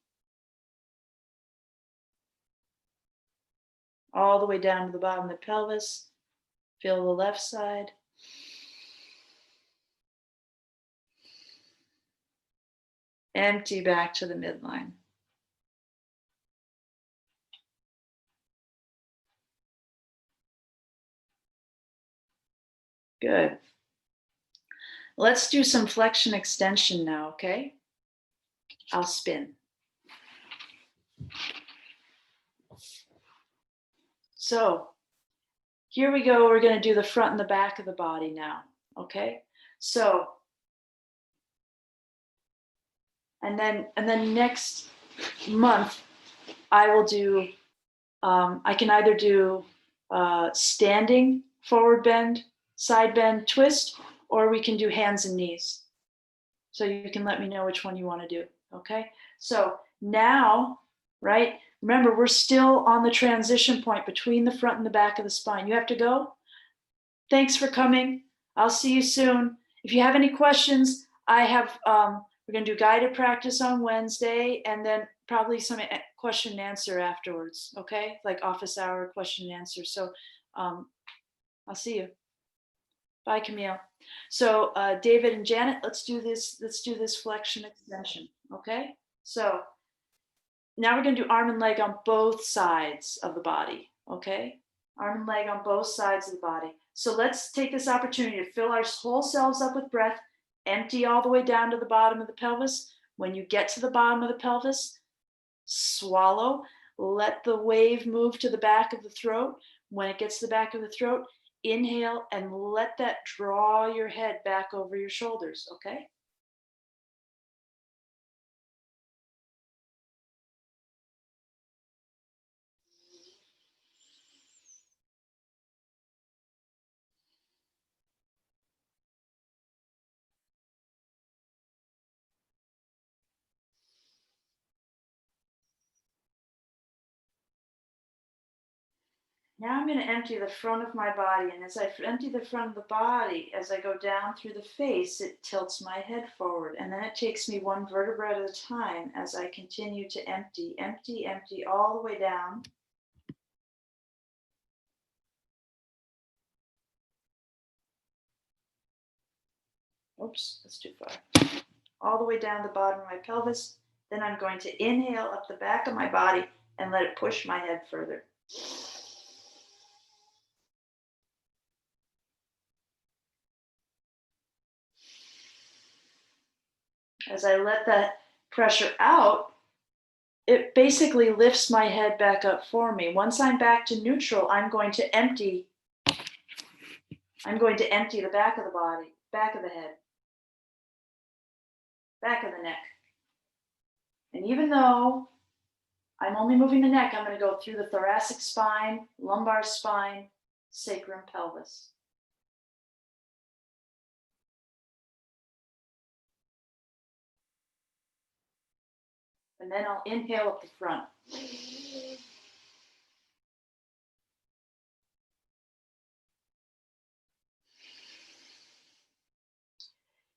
All the way down to the bottom of the pelvis. Feel the left side. Empty back to the midline. Good. Let's do some flexion extension now, okay? I'll spin. So here we go. We're going to do the front and the back of the body now, okay? So, and then next month, I will do, I can either do standing, forward bend, side bend, twist, or we can do hands and knees. So you can let me know which one you want to do, okay? So now, right, remember, we're still on the transition point between the front and the back of the spine. You have to go? Thanks for coming. I'll see you soon. If you have any questions, I have We're going to do guided practice on Wednesday, and then probably some question and answer afterwards. Okay, like office hour question and answer. So I'll see you. Bye, Camille. So David and Janet, let's do this. Let's do this flexion extension. Okay. So now we're going to do arm and leg on both sides of the body. Okay. Arm and leg on both sides of the body. So let's take this opportunity to fill our whole selves up with breath. Empty all the way down to the bottom of the pelvis. When you get to the bottom of the pelvis, swallow. Let the wave move to the back of the throat. When it gets to the back of the throat, inhale and let that draw your head back over your shoulders, okay? Now I'm going to empty the front of my body, and as I empty the front of the body, as I go down through the face, it tilts my head forward, and then it takes me one vertebra at a time as I continue to empty, empty, empty all the way down. Oops, that's too far. All the way down the bottom of my pelvis. Then I'm going to inhale up the back of my body and let it push my head further. As I let that pressure out, it basically lifts my head back up for me. Once I'm back to neutral, I'm going to empty the back of the body, back of the head, back of the neck. And even though I'm only moving the neck, I'm going to go through the thoracic spine, lumbar spine, sacrum, pelvis. And then I'll inhale up the front.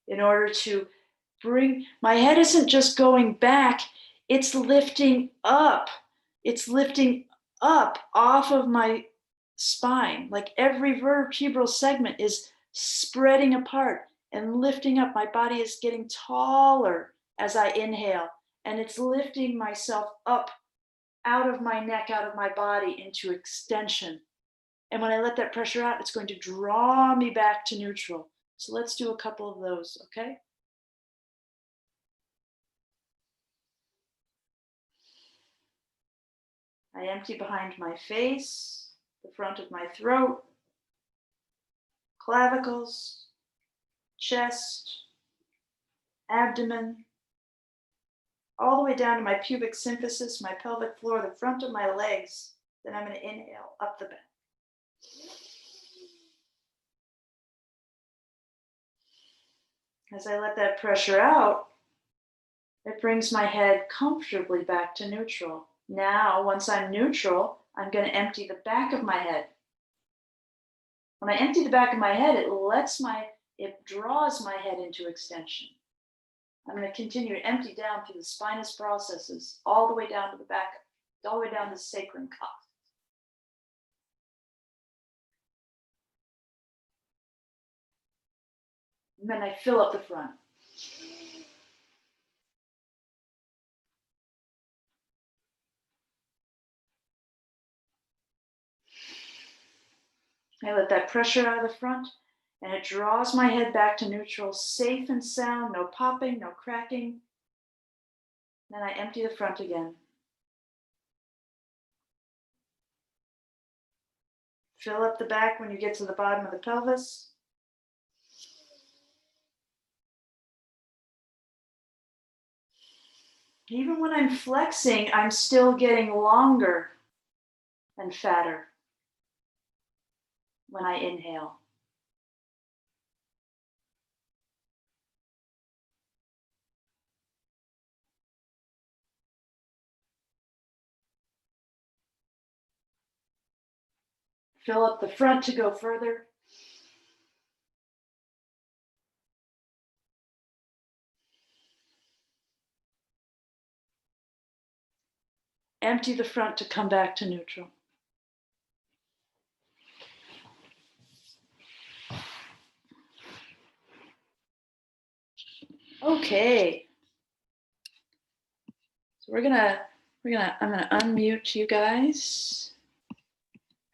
In order to bring, my head isn't just going back, it's lifting up. It's lifting up off of my spine. Like every vertebral segment is spreading apart and lifting up. My body is getting taller as I inhale, and it's lifting myself up out of my neck, out of my body into extension. And when I let that pressure out, it's going to draw me back to neutral. So let's do a couple of those, okay? I empty behind my face, the front of my throat, clavicles, chest, abdomen, all the way down to my pubic symphysis, my pelvic floor, the front of my legs. Then I'm going to inhale up the back. As I let that pressure out, it brings my head comfortably back to neutral. Now, once I'm neutral, I'm going to empty the back of my head. When I empty the back of my head, it draws my head into extension. I'm going to continue to empty down through the spinous processes, all the way down to the back, all the way down to the sacrum cuff. And then I fill up the front. I let that pressure out of the front, and it draws my head back to neutral, safe and sound, no popping, no cracking. Then I empty the front again. Fill up the back when you get to the bottom of the pelvis. Even when I'm flexing, I'm still getting longer and fatter when I inhale. Fill up the front to go further. Empty the front to come back to neutral. Okay. So I'm gonna unmute you guys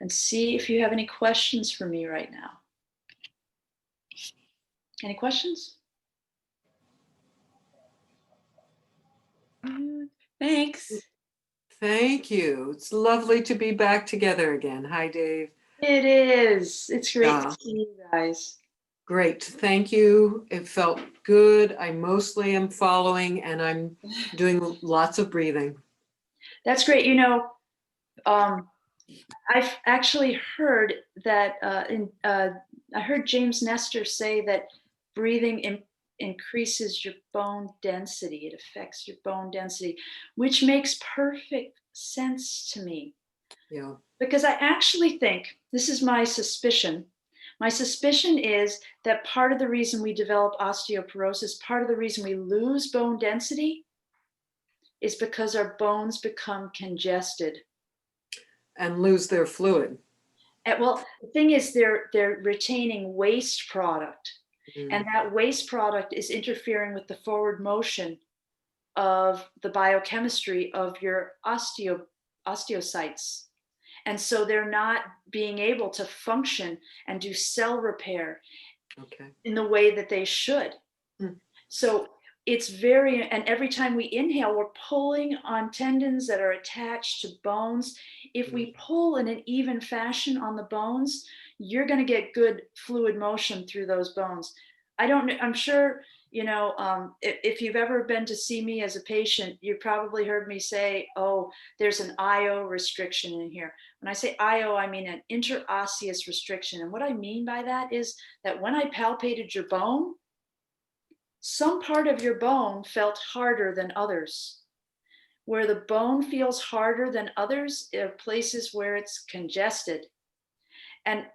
and see if you have any questions for me right now. Any questions?
Thanks.
Thank you. It's lovely to be back together again. Hi, Dave.
It is. It's great
Yeah.
to see you guys.
Great. Thank you. It felt good. I mostly am following and I'm doing lots of breathing.
That's great. You know, I've actually heard that I heard James Nestor say that breathing increases your bone density. It affects your bone density, which makes perfect sense to me.
Yeah.
Because I actually think, this is my suspicion. My suspicion is that part of the reason we develop osteoporosis, part of the reason we lose bone density is because our bones become congested.
And lose their fluid.
And well, the thing is they're retaining waste product. And that waste product is interfering with the forward motion of the biochemistry of your osteocytes. And so they're not being able to function and do cell repair in the way that they should. So it's and every time we inhale, we're pulling on tendons that are attached to bones. If we pull in an even fashion on the bones, you're going to get good fluid motion through those bones. I'm sure, you know, if you've ever been to see me as a patient, you probably heard me say, oh, there's an IO restriction in here. When I say IO, I mean an interosseous restriction. And what I mean by that is that when I palpated your bone, some part of your bone felt harder than others. Where the bone feels harder than others are places where it's congested. And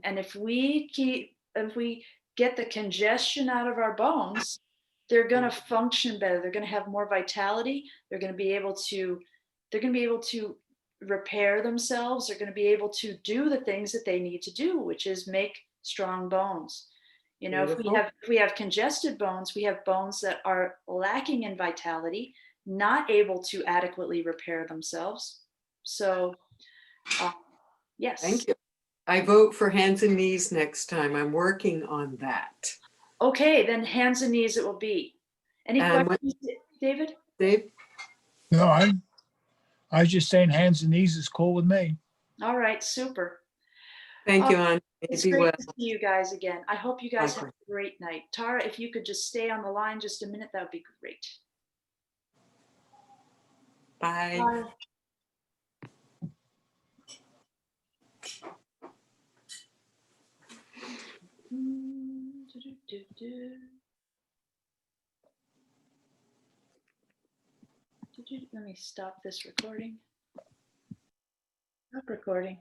if we get the congestion out of our bones, they're going to function better. They're going to have more vitality. They're going to be able to repair themselves. They're going to be able to do the things that they need to do, which is make strong bones. You know, if we have congested bones, we have bones that are lacking in vitality, not able to adequately repair themselves. So, yes.
Thank you. I vote for hands and knees next time. I'm working on that.
Okay, then hands and knees it will be. Any questions, David?
Dave?
No, I was just saying hands and knees is cool with me.
All right, super.
Thank you, Anjani.
It's
Be
great
well.
to see you guys again. I hope you guys have
Likewise.
a great night. Tara, if you could just stay on the line just a minute, that would be great.
Bye.
Bye. Let me stop this recording. Stop recording.